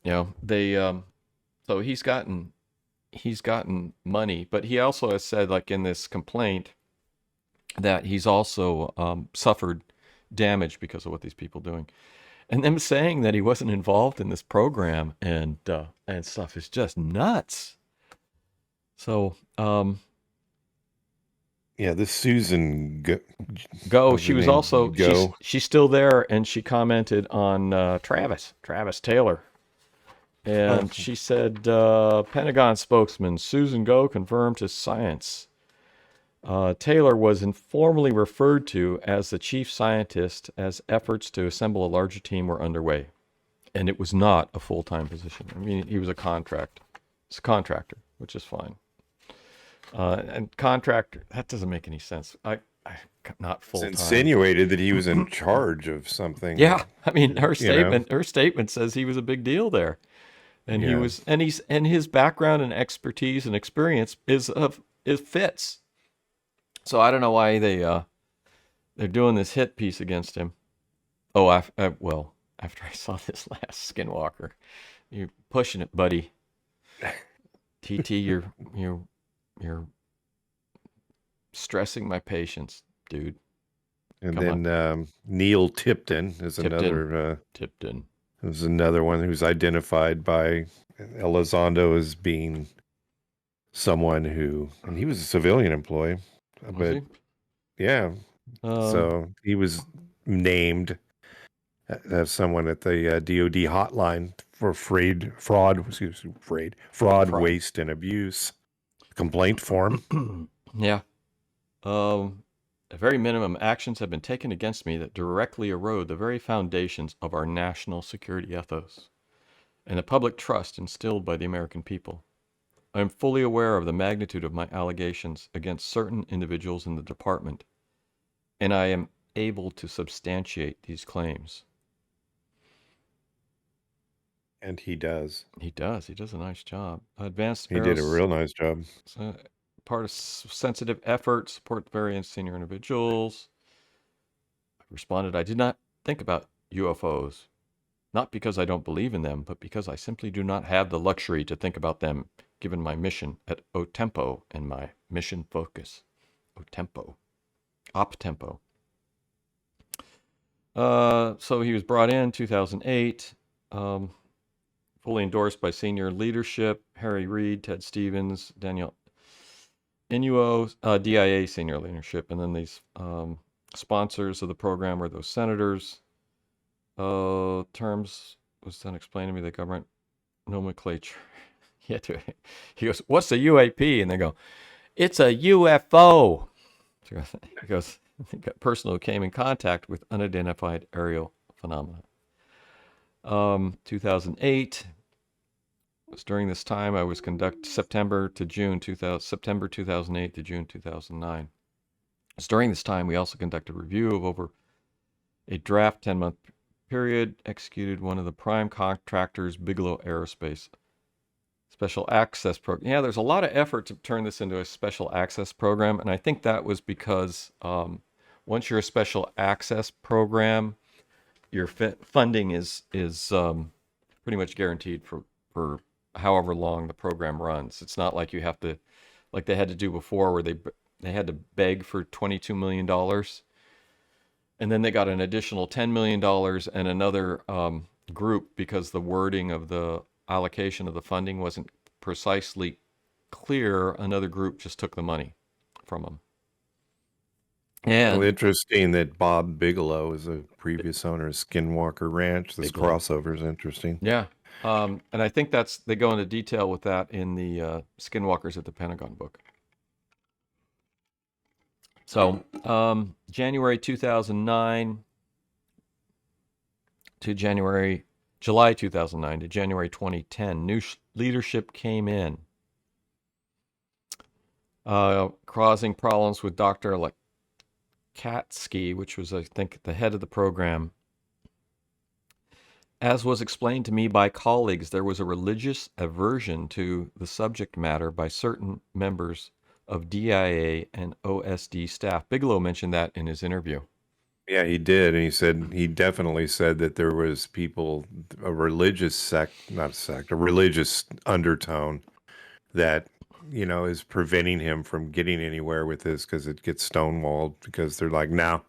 so he's gotten money, but he also has said, like in this complaint, that he's also suffered damage because of what these people are doing. And them saying that he wasn't involved in this program and stuff is just nuts. So, Yeah, this Susan she was also she's still there, and she commented on Travis Taylor, and she said, Pentagon spokesman Susan Go confirmed to Science. Taylor was informally referred to as the chief scientist as efforts to assemble a larger team were underway, and it was not a full-time position. I mean, he was a contractor, which is fine. And contractor, that doesn't make any sense. I not full time. It's insinuated that he was in charge of something. Yeah, I mean, her statement says he was a big deal there, and he was, and his background and expertise and experience is fits. So I don't know why they're doing this hit piece against him. Oh, after I saw this last Skinwalker, you're pushing it, buddy. TT, you're stressing my patience, dude. And then Neil Tipton is another. Tipton. There's another one who's identified by Elizondo as being someone who, and he was a civilian employee, but yeah. So he was named as someone at the DoD hotline for fraud, waste, and abuse complaint form. Yeah. At very minimum, actions have been taken against me that directly erode the very foundations of our national security ethos and the public trust instilled by the American people. I am fully aware of the magnitude of my allegations against certain individuals in the department, and I am able to substantiate these claims. And he does. He does a nice job. He did a real nice job. Part of sensitive effort, support various senior individuals. I responded, I did not think about UFOs, not because I don't believe in them, but because I simply do not have the luxury to think about them, given my mission at OTEMPO and my mission focus. OPTEMPO. So he was brought in 2008, fully endorsed by senior leadership, Harry Reid, Ted Stevens, Daniel Inuo, DIA senior leadership, and then these sponsors of the program were those senators. Terms was then explained to me, the government nomenclature. He goes, what's a UAP? And they go, it's a UFO. He goes, a person who came in contact with unidentified aerial phenomena. 2008. It was during this time I was September 2008 to June 2009. It's during this time we also conducted a review of over a draft 10-month period, executed one of the prime contractors, Bigelow Aerospace special access program. Yeah, there's a lot of effort to turn this into a special access program, and I think that was because once you're a special access program, your funding is pretty much guaranteed for however long the program runs. It's not like you have to, like they had to do before, where they had to beg for $22 million, and then they got an additional $10 million and another group, because the wording of the allocation of the funding wasn't precisely clear. Another group just took the money from them. And interesting that Bob Bigelow is a previous owner of Skinwalker Ranch. This crossover is interesting. Yeah. And I think they go into detail with that in the Skinwalkers at the Pentagon book. So, July 2009 to January 2010, new leadership came in, causing problems with Dr. Katsky, which was, I think, the head of the program. As was explained to me by colleagues, there was a religious aversion to the subject matter by certain members of DIA and OSD staff. Bigelow mentioned that in his interview. Yeah, he did, and he definitely said that there was people, a religious sect, not a sect, a religious undertone that is preventing him from getting anywhere with this because it gets stonewalled because they're like, no.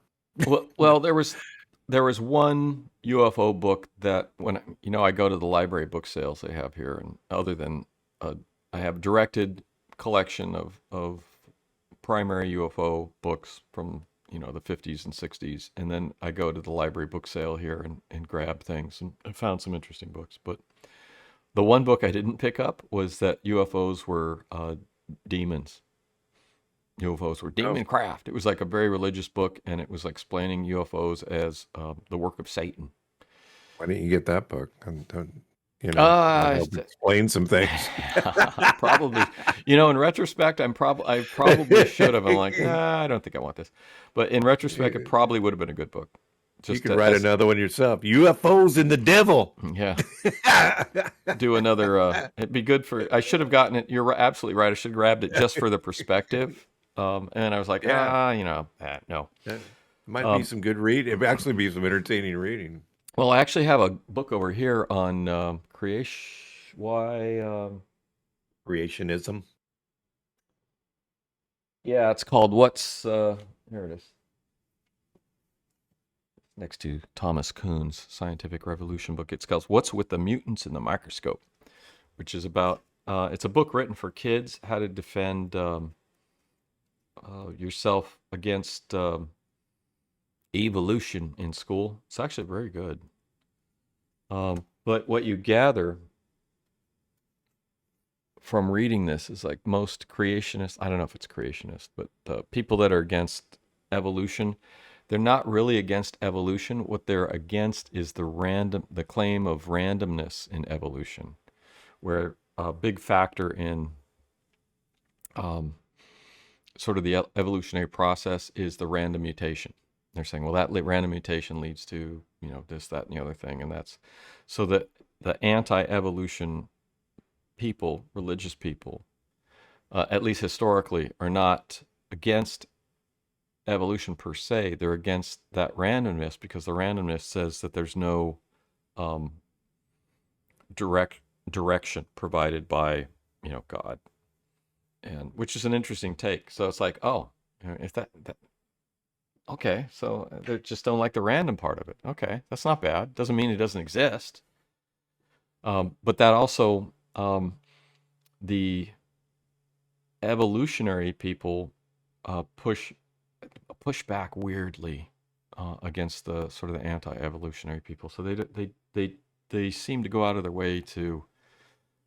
Well, there was one UFO book that when I go to the library book sales they have here, and other than I have directed collection of primary UFO books from the 50s and 60s, and then I go to the library book sale here and grab things, and I found some interesting books. But the one book I didn't pick up was that UFOs were demons. UFOs were demon craft. It was like a very religious book, and it was explaining UFOs as the work of Satan. Why didn't you get that book? Help explain some things. Probably, in retrospect, I probably should have. I'm like, I don't think I want this. But in retrospect, it probably would have been a good book. You could write another one yourself. UFOs and the devil. Yeah. Do another. It'd be good for. I should have gotten it. You're absolutely right. I should have grabbed it just for the perspective. And I was like, no. That might be some good reading. It'd actually be some entertaining reading. Well, I actually have a book over here on creationism. Yeah, it's called here it is. Next to Thomas Kuhn's Scientific Revolution book. It's called What's with the Mutants in the Microscope, which is about, it's a book written for kids, how to defend yourself against evolution in school. It's actually very good. But what you gather from reading this is like most creationists, I don't know if it's creationist, but people that are against evolution, they're not really against evolution. What they're against is the claim of randomness in evolution, where a big factor in sort of the evolutionary process is the random mutation. They're saying, well, that random mutation leads to, this, that, and the other thing. And that's so that the anti-evolution people, religious people, at least historically, are not against evolution per se. They're against that randomness because the randomness says that there's no direction provided by, God. And which is an interesting take. So it's like, if that okay, so they just don't like the random part of it. Okay, that's not bad. Doesn't mean it doesn't exist. But that also, the evolutionary people push back weirdly against the sort of the anti-evolutionary people. So they seem to go out of their way to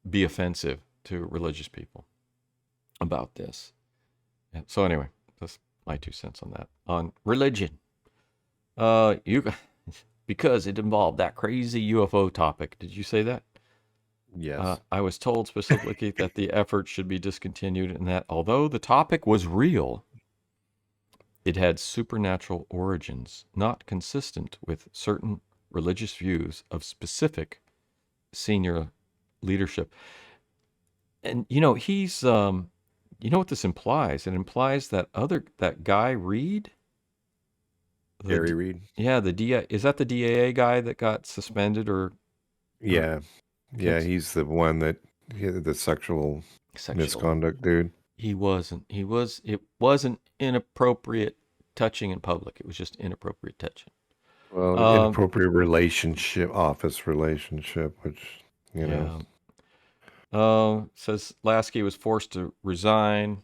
be offensive to religious people about this. Yeah, so anyway, that's my 2 cents on that. On religion, because it involved that crazy UFO topic. Did you say that? Yes. I was told specifically that the effort should be discontinued, and that although the topic was real, it had supernatural origins, not consistent with certain religious views of specific senior leadership. And he's what this implies? It implies that that guy Reed, Gary Reed. Yeah, is that the DAA guy that got suspended or? Yeah, he's the one that the sexual misconduct dude. It wasn't inappropriate touching in public. It was just inappropriate touching. Well, inappropriate relationship, office relationship, which says Lasky was forced to resign,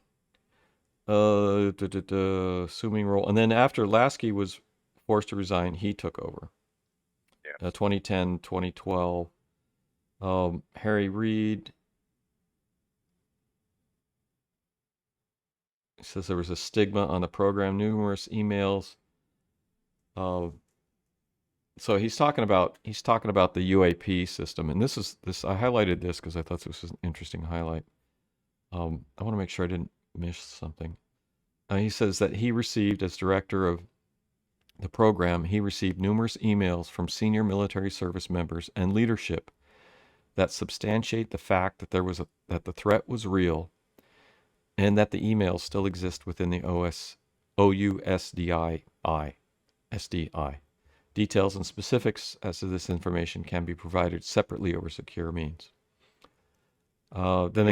assuming role, and then after Lasky was forced to resign, he took over. Yeah. 2010, 2012. Harry Reid says there was a stigma on the program, numerous emails. So he's talking about the UAP system, and this I highlighted this because I thought this was an interesting highlight. I want to make sure I didn't miss something. He says that he received as director of the program, he received numerous emails from senior military service members and leadership that substantiate the fact that that the threat was real, and that the emails still exist within the SDI. Details and specifics as to this information can be provided separately over secure means. Then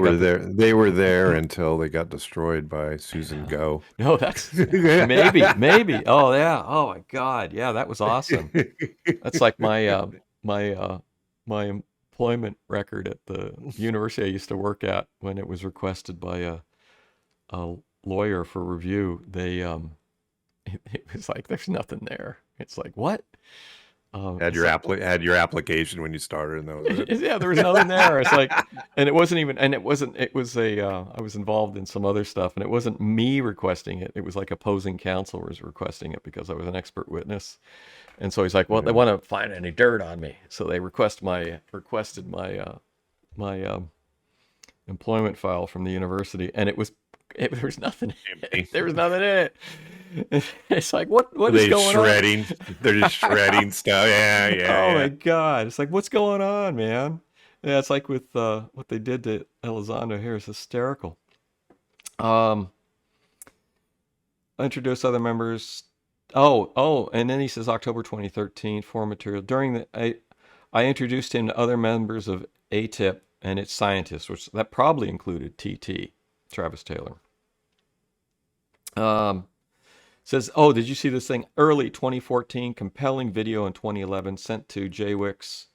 They were there until they got destroyed by Susan Go. No, that's maybe. Oh yeah. Oh my God. Yeah, that was awesome. That's like my employment record at the university I used to work at when it was requested by a lawyer for review. They it was like, there's nothing there. It's like, what? Had your application when you started, and that was it. Yeah, there was nothing there. It's like, and it wasn't even, and it was I was involved in some other stuff, and it wasn't me requesting it. It was like opposing counsel was requesting it because I was an expert witness. And so he's like, well, they want to find any dirt on me. So they requested my employment file from the university, and there was nothing in it. There was nothing in it. It's like, what is going shredding? on? They're just shredding stuff. Yeah. Oh my God. It's like, what's going on, man? Yeah, it's like with what they did to Elizondo here is hysterical. Introduce other members. And then he says October 2013, forum material. I introduced him to other members of ATIP and its scientists, which that probably included TT, Travis Taylor. Says, did you see this thing? Early 2014, compelling video in 2011 sent to JWICS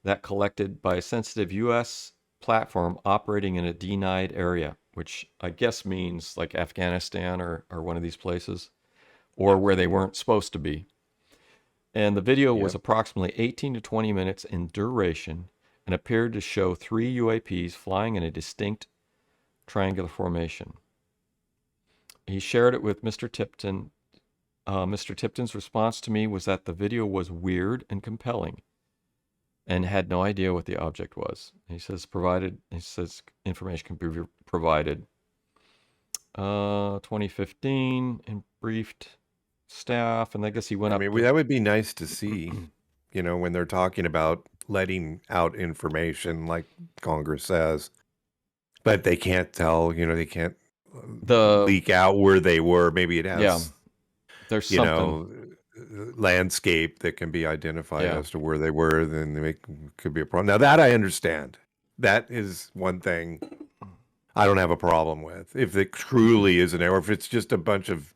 that collected by a sensitive U.S. platform operating in a denied area, which I guess means like Afghanistan or one of these places, or where they weren't supposed to be. And the video was approximately 18 to 20 minutes in duration and appeared to show 3 UAPs flying in a distinct triangular formation. He shared it with Mr. Tipton. Mr. Tipton's response to me was that the video was weird and compelling and had no idea what the object was. He says information can be provided. 2015 and briefed staff, and I guess he went up. That would be nice to see, when they're talking about letting out information like Congress says, but they can't tell, they can't leak out where they were. Maybe it has, there's something, landscape that can be identified as to where they were. Then it could be a problem. Now that I understand, that is one thing I don't have a problem with. If it truly is an error, if it's just a bunch of,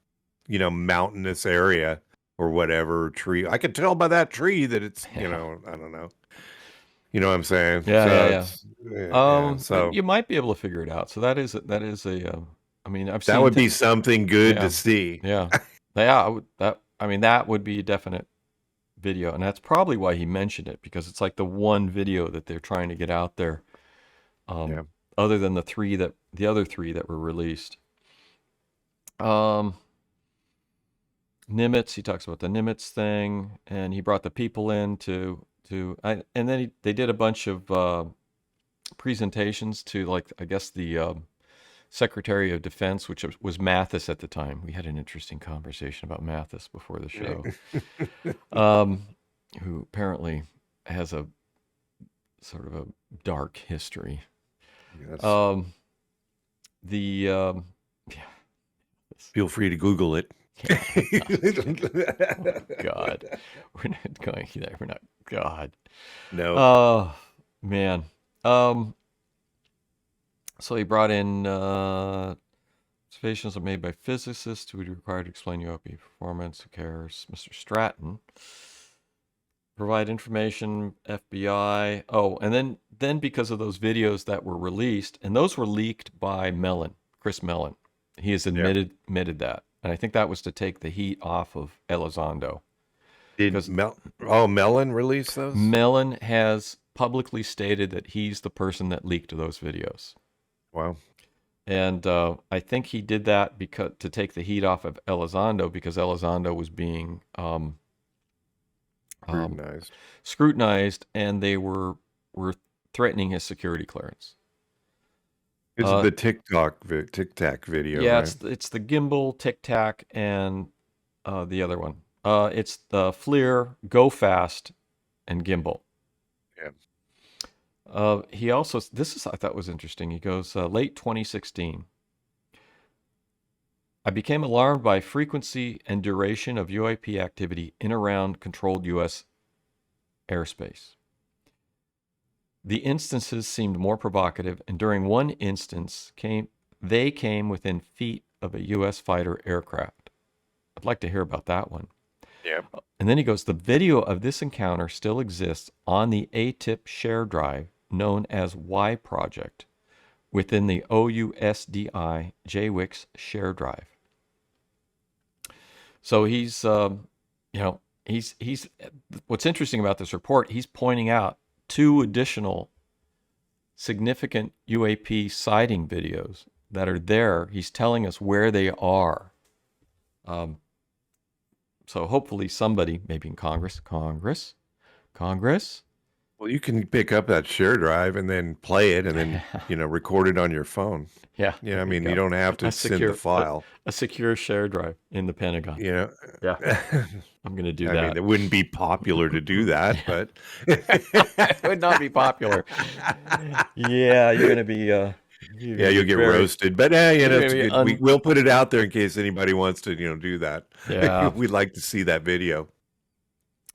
mountainous area or whatever tree, I can tell by that tree that it's, I don't know. You know what I'm saying? So you might be able to figure it out. So that is a I've seen that would be something good to see. That would be a definite video, and that's probably why he mentioned it, because it's like the one video that they're trying to get out there. Other than the other three that were released. Nimitz, he talks about the Nimitz thing, and he brought the people in and then they did a bunch of presentations to, like, I guess the Secretary of Defense, which was Mathis at the time. We had an interesting conversation about Mathis before the show, who apparently has a sort of a dark history. Yes. Feel free to Google it. Oh, God, we're not going there. We're not. God, no. Oh man. So he brought in observations are made by physicists who would be required to explain UAP performance. Who cares? Mr. Stratton. Provide information, FBI. And then because of those videos that were released, and those were leaked by Chris Mellon. He has admitted that. And I think that was to take the heat off of Elizondo. Mellon released those? Mellon has publicly stated that he's the person that leaked those videos. Wow. And I think he did that to take the heat off of Elizondo, because Elizondo was being scrutinized, and they were threatening his security clearance. It's the Tic Tac video. Yeah, right? it's the gimbal, Tic Tac, and the other one. It's the FLIR, Go Fast, and Gimbal. Yeah. He also, I thought was interesting. He goes, late 2016. I became alarmed by frequency and duration of UAP activity in around controlled U.S. airspace. The instances seemed more provocative, and during one instance, they came within feet of a U.S. fighter aircraft. I'd like to hear about that one. Yeah. And then he goes, the video of this encounter still exists on the ATIP share drive known as Y Project within the OUSDI JWIX share drive. So he's what's interesting about this report, he's pointing out 2 additional significant UAP sighting videos that are there. He's telling us where they are. So hopefully somebody, maybe in Congress. Well, you can pick up that share drive and then play it and then, record it on your phone. Yeah. Yeah, I mean, you don't have to send the file. A secure share drive in the Pentagon. Yeah. I'm going to do I that. mean, it wouldn't be popular to do that, but it would not be popular. Yeah, you're going to be you'll get roasted. But it's good. We'll put it out there in case anybody wants to, do that. Yeah. We'd like to see that video.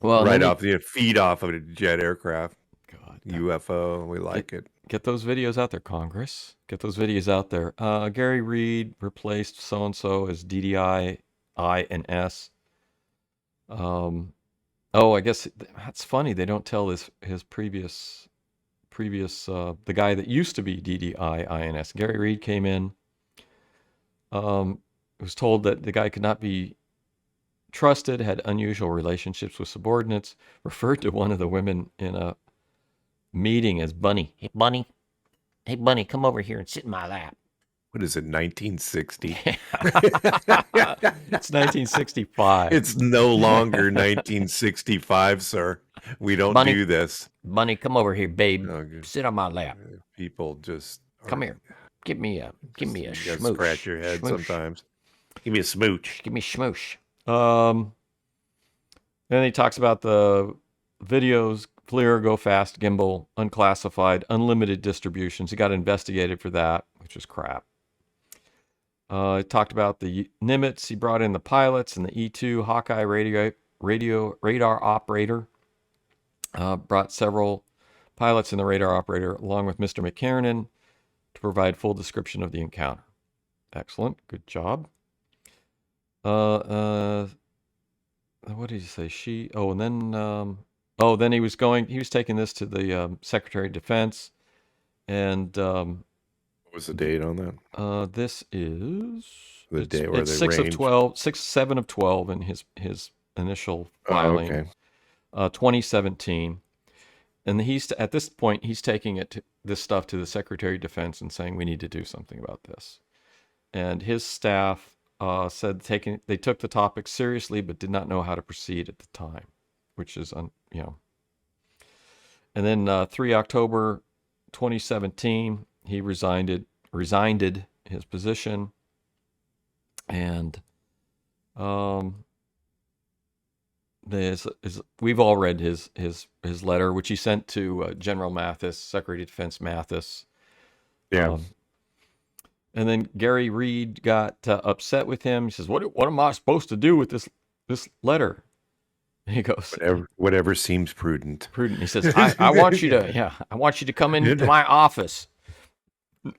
Well, right off feed off of a jet aircraft. God, UFO. We like it. Get those videos out there, Congress. Get those videos out there. Gary Reed replaced so-and-so as DDI, I, and S. I guess that's funny. They don't tell his previous the guy that used to be DDI, INS. Gary Reed came in. Was told that the guy could not be trusted, had unusual relationships with subordinates, referred to one of the women in a meeting as Bunny. Hey, Bunny. Hey, Bunny, come over here and sit in my lap. What is it, 1960? It's 1965. It's no longer 1965, sir. We don't do this. Bunny, come over here, babe. Sit on my lap. People just come here. Give me a smooch. Scratch your head sometimes. Give me a smooch. Give me a smooch. Then he talks about the videos, FLIR, Go Fast, Gimbal, unclassified, unlimited distributions. He got investigated for that, which is crap. He talked about the Nimitz. He brought in the pilots and the E-2 Hawkeye radar operator. Brought several pilots and the radar operator along with Mr. McKiernan to provide full description of the encounter. Excellent. Good job. What did he say? Then he was taking this to the Secretary of Defense, and what was the date on that? This is the day where they 7 of 12 in his initial filing. Oh, okay. 2017, and at this point he's taking this stuff to the Secretary of Defense and saying we need to do something about this, and his staff said they took the topic seriously but did not know how to proceed at the time, which is And then 3 October 2017, he resigned his position, and we've all read his letter, which he sent to General Mathis, Secretary of Defense Mathis. Yeah. And then Gary Reed got upset with him. He says, "What am I supposed to do with this letter?" And he goes, "Whatever seems prudent." He says, "I want you to come into my office."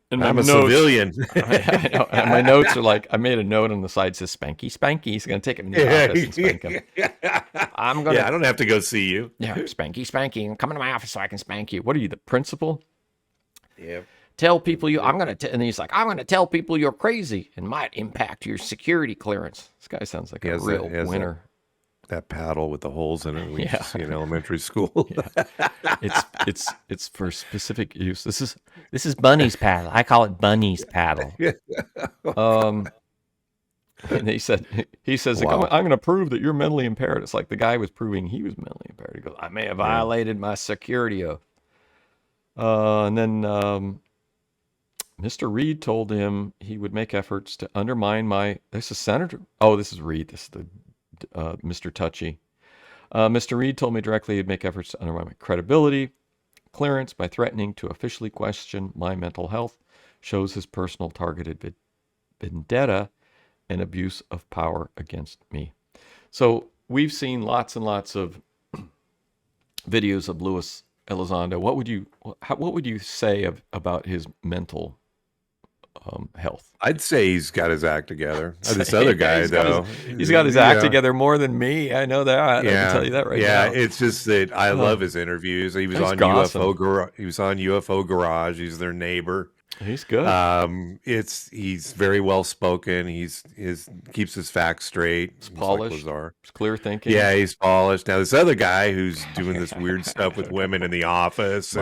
And I'm a civilian. I know. And my notes are like, I made a note on the side that says, "Spanky, Spanky." He's going to take him to the office and spank him. I don't have to go see you. Yeah, Spanky, Spanky. Come into my office so I can spank you. What are you, the principal? Yeah. Tell people and he's like, "I'm going to tell people you're crazy and might impact your security clearance." This guy sounds like a real winner. That paddle with the holes in it we used to see in elementary school. It's for specific use. This is Bunny's paddle. I call it Bunny's paddle. And he says, Wow. "I'm going to prove that you're mentally impaired." It's like the guy was proving he was mentally impaired. He goes, "I may have violated my security oath." And then Mr. Reed told him he would make efforts to undermine this is Senator. Oh, this is Reed. This is the Mr. Touchy. Mr. Reed told me directly he'd make efforts to undermine my credibility, clearance by threatening to officially question my mental health, shows his personal targeted vendetta and abuse of power against me. So we've seen lots and lots of videos of Luis Elizondo. What would you say about his mental health? I'd say he's got his act together. This other guy, though, he's got his act together more than me. I know that. I can tell you that right now. Yeah, it's just that I love his interviews. He was on UFO. He was on UFO Garage. He's their neighbor. He's good. He's very well spoken. Keeps his facts straight. He's polished. Like He's clear thinking. Yeah, he's polished. Now this other guy who's doing this weird stuff with women in the office.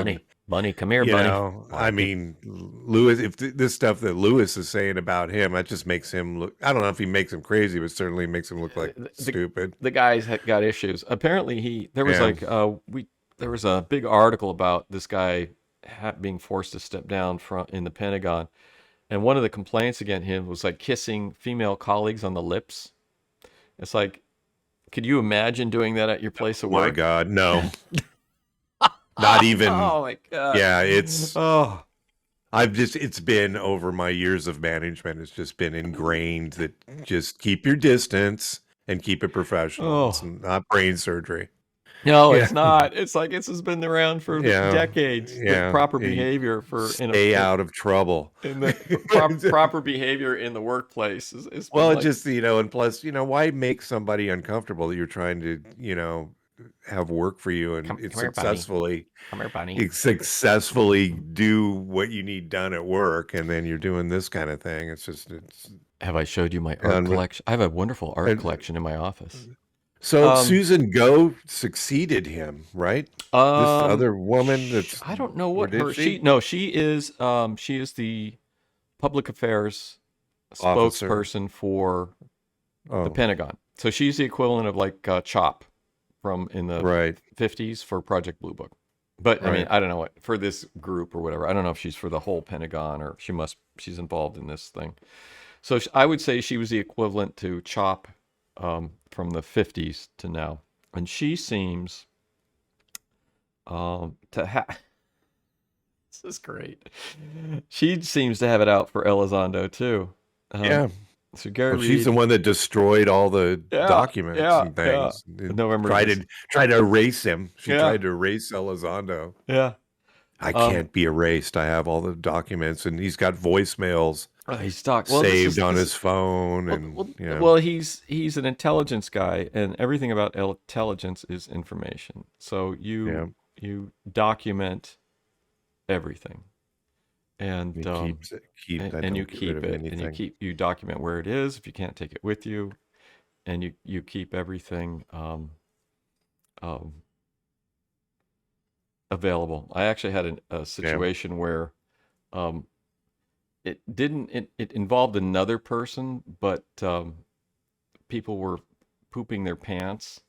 Bunny, come here, Bunny. I mean, Luis. If this stuff that Luis is saying about him, that just makes him look. I don't know if he makes him crazy, but certainly makes him look like stupid. The guy's got issues. Apparently, there was a big article about this guy being forced to step down in the Pentagon, and one of the complaints against him was like kissing female colleagues on the lips. It's like, could you imagine doing that at your place of work? My God, no. Not even. Oh my God. Yeah, it's it's been over my years of management. It's just been ingrained that just keep your distance and keep it professional. It's not brain surgery. No, it's not. It's like this has been around for decades. The proper behavior stay out of trouble. In the proper behavior in the workplace is well, just and plus, why make somebody uncomfortable that you're trying to, have work for you and successfully do what you need done at work, and then you're doing this kind of thing. It's have I showed you my art collection? I have a wonderful art collection in my office. So Susan Go succeeded him, right? This other woman I don't know what she is the public affairs spokesperson for the Pentagon. So she's the equivalent of like CHOP from in the 50s for Project Blue Book. But I mean, I don't know what for this group or whatever. I don't know if she's for the whole Pentagon or she's involved in this thing. So I would say she was the equivalent to CHOP from the 50s to now. And she seems to have... This is great. She seems to have it out for Elizondo, too. So Gary Reed, she's the one that destroyed all the documents and things. Tried to erase him. She tried to erase Elizondo. Yeah. I can't be erased. I have all the documents, and he's got voicemails saved on his phone. Well, he's an intelligence guy, and everything about intelligence is information. So you document everything. And you keep it, and you document where it is if you can't take it with you, and you keep everything available. I actually had a situation where it involved another person, but people were pooping their pants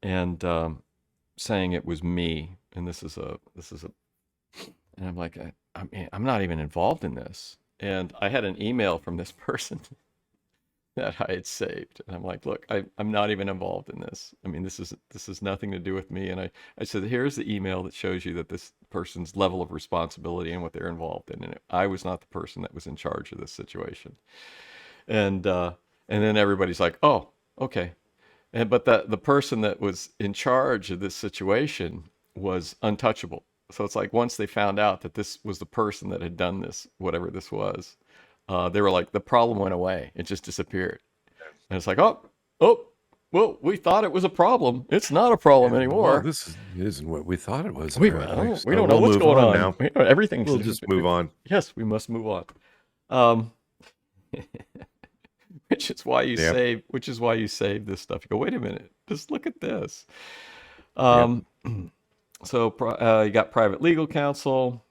and saying it was me, and this is a and I'm like, I'm not even involved in this. And I had an email from this person that I had saved. And I'm like, look, I'm not even involved in this. I mean, this is nothing to do with me. And I said, here's the email that shows you that this person's level of responsibility and what they're involved in. And I was not the person that was in charge of this situation. And then everybody's like, oh, okay. But the person that was in charge of this situation was untouchable. So it's like once they found out that this was the person that had done this, whatever this was, they were like, the problem went away. It just disappeared. And it's like, oh, well, we thought it was a problem. It's not a problem anymore. Well, this isn't what we thought it was. We don't know what's going on now. Everything's. We'll just move on. Yes, we must move on. Which is why you save. Which is why you save this stuff. You go, wait a minute, just look at this. So you got private legal counsel,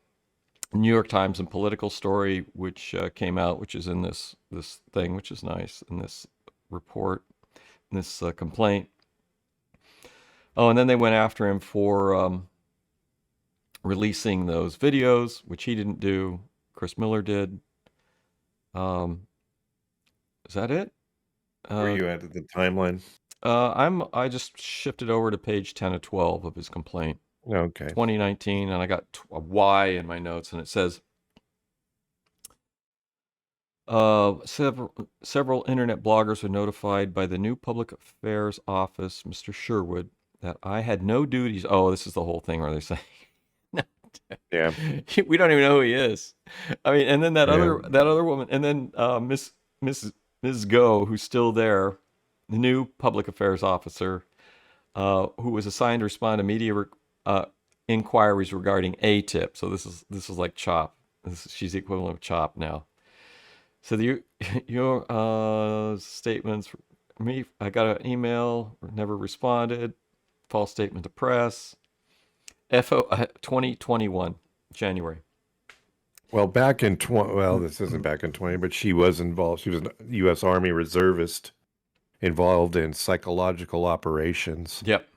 New York Times and Political Story, which came out, which is in this thing, which is nice, in this report, in this complaint. Oh, and then they went after him for releasing those videos, which he didn't do. Chris Miller did. Is that it? Where you at the timeline? I just shifted over to page 10 of 12 of his complaint, Okay. 2019, and I got a Y in my notes, and it says, several internet bloggers were notified by the new Public Affairs Office, Mr. Sherwood, that I had no duties. Oh, this is the whole thing where they say, no, Yeah. we don't even know who he is. I mean, and then that Yeah. other woman, and then Ms. Go, who's still there, the new public affairs officer, who was assigned to respond to media inquiries regarding ATIP. So this is like CHOP. She's the equivalent of CHOP now. So your statements, me, I got an email, never responded, false statement to press, 2021, January. Well, this isn't back in 20, but she was involved. She was a U.S. Army reservist involved in psychological operations. Yep.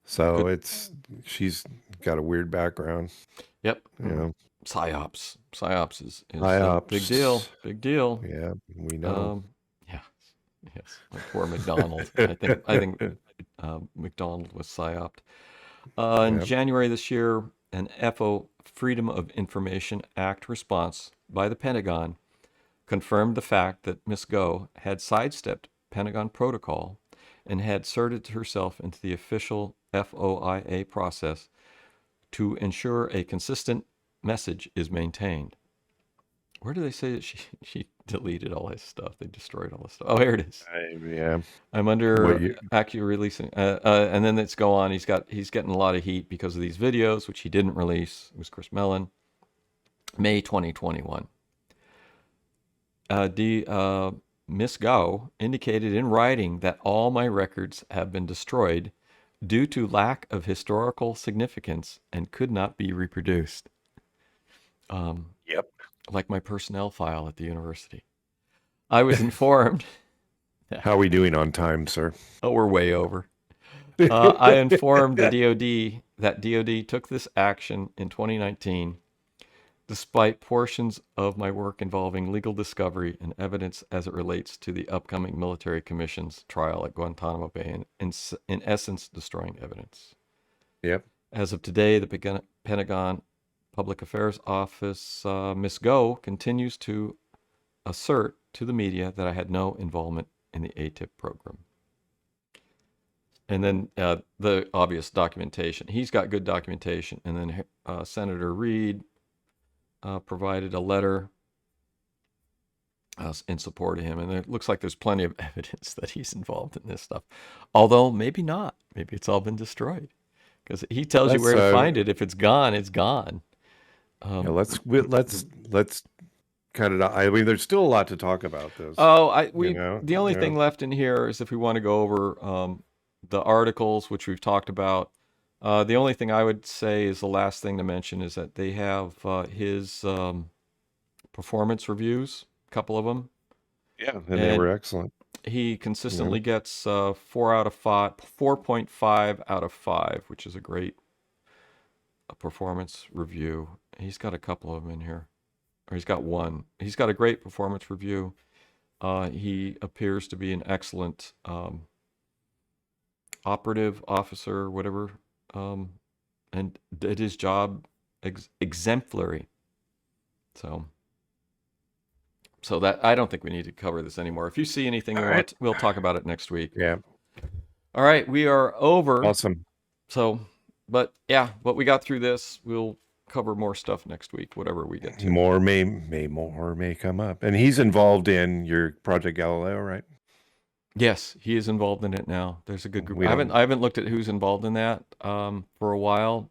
So she's got a weird background. Yep. You know, Psyops. Psyops is Psyops. Big deal. Yeah, we know. Yeah. Yes. Like poor McDonald. I think McDonald was psyoped. In January this year, an Freedom of Information Act response by the Pentagon confirmed the fact that Ms. Go had sidestepped Pentagon protocol and had inserted herself into the official FOIA process to ensure a consistent message is maintained. Where do they say that she deleted all his stuff? They destroyed all his stuff. Oh, here it is. Yeah. I'm under accurate releasing, and then let's go on. He's getting a lot of heat because of these videos, which he didn't release. It was Chris Mellon, May 2021. Miss Gao indicated in writing that all my records have been destroyed due to lack of historical significance and could not be reproduced. Yep. Like my personnel file at the university. I was informed. How are we doing on time, sir? Oh, we're way over. I informed the DOD that DOD took this action in 2019, despite portions of my work involving legal discovery and evidence as it relates to the upcoming military commission's trial at Guantanamo Bay, and in essence, destroying evidence. Yep. As of today, the Pentagon Public Affairs Office, Ms. Go, continues to assert to the media that I had no involvement in the ATIP program. And then the obvious documentation. He's got good documentation. And then Senator Reid provided a letter in support of him. And it looks like there's plenty of evidence that he's involved in this stuff. Although maybe not. Maybe it's all been destroyed. Because he tells you where to find it. If it's gone, it's gone. Let's cut it out. I mean, there's still a lot to talk about this. The only thing left in here is if we want to go over the articles, which we've talked about. The only thing I would say is the last thing to mention is that they have his performance reviews, a couple of them. Yeah, and they were excellent. He consistently gets 4.5 out of 5, which is a great performance review. He's got a couple of them in here. Or he's got one. He's got a great performance review. He appears to be an excellent operative officer, whatever, and did his job exemplary. So that I don't think we need to cover this anymore. If you see anything, we'll talk about it next week. Yeah. All right, we are over. Awesome. So, but we got through this. We'll cover more stuff next week, whatever we get to. More may come up. And he's involved in your Project Galileo, right? Yes, he is involved in it now. There's a good group. I haven't looked at who's involved in that for a while.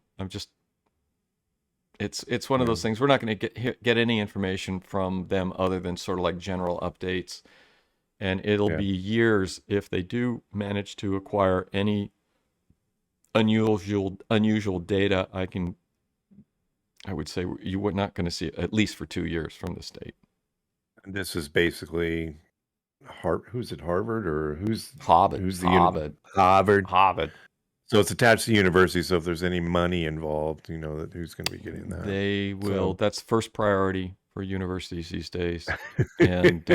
It's one of those things. We're not going to get any information from them other than sort of like general updates, and it'll be years if they do manage to acquire any unusual data. I would say you were not going to see it at least for 2 years from the state. And this is basically who's at Harvard or who's Harvard? Who's the Harvard. So it's attached to the university. So if there's any money involved, you know that who's going to be getting that. They will. That's first priority for universities these days. And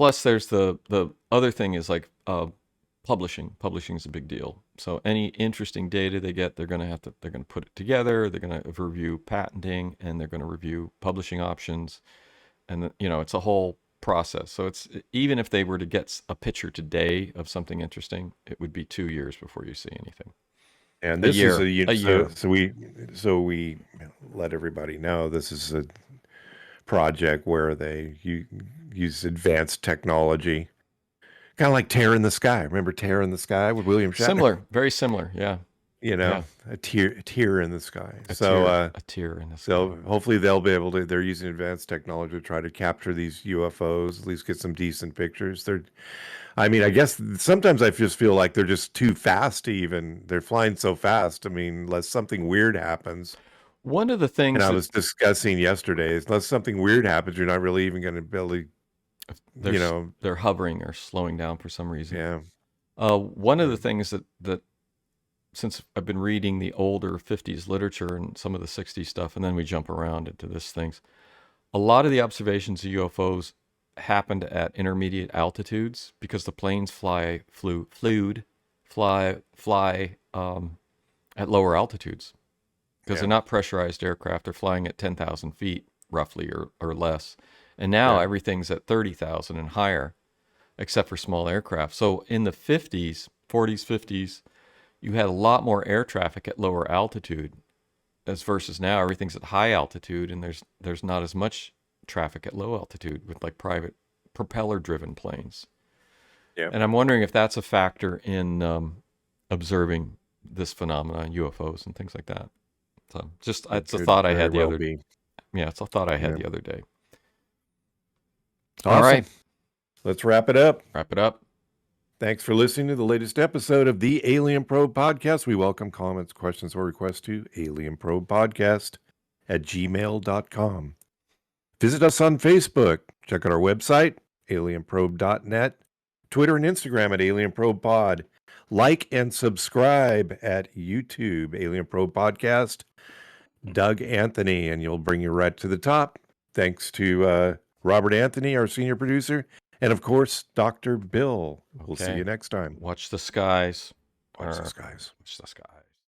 Plus, there's the other thing is like publishing. Publishing is a big deal. So any interesting data they get, they're going to put it together. They're going to review patenting, and they're going to review publishing options, and it's a whole process. So it's, even if they were to get a picture today of something interesting, it would be 2 years before you see anything. And this is a year. So we let everybody know this is a project where they use advanced technology, kind of like Terror in the Sky. Remember Terror in the Sky with William Shatner? Similar, very similar, yeah. A tear in the sky. A tear in the sky. So hopefully they'll be able to. They're using advanced technology to try to capture these UFOs, at least get some decent pictures. I guess sometimes I just feel like they're just too fast to even. They're flying so fast. Unless something weird happens. One of the things, and I was discussing yesterday, is unless something weird happens, you're not really even going to be able to, they're hovering or slowing down for some reason. Yeah. One of the things that since I've been reading the older 50s literature and some of the 60s stuff, and then we jump around into this things, a lot of the observations of UFOs happened at intermediate altitudes because the planes fly at lower altitudes because they're not pressurized aircraft. They're flying at 10,000 feet roughly or less. And now everything's at 30,000 and higher, except for small aircraft. So in the 40s, 50s, you had a lot more air traffic at lower altitude as versus now everything's at high altitude, and there's not as much traffic at low altitude with like private propeller-driven planes. Yeah. And I'm wondering if that's a factor in observing this phenomenon, UFOs and things like that. So it's a thought I had the other day. Yeah, it's a thought I had the other day. Awesome. All right. Let's wrap it up. Thanks for listening to the latest episode of the Alien Probe Podcast. We welcome comments, questions, or requests to alienprobepodcast@gmail.com. Visit us on Facebook. Check out our website, alienprobe.net, Twitter and Instagram at alienprobepod. Like and subscribe at YouTube, Alien Probe Podcast, Doug Anthony, and you'll bring you right to the top. Thanks to Robert Anthony, our senior producer. And of course, Dr. Bill. We'll see you next time. Watch the skies. Watch the skies. Watch the skies.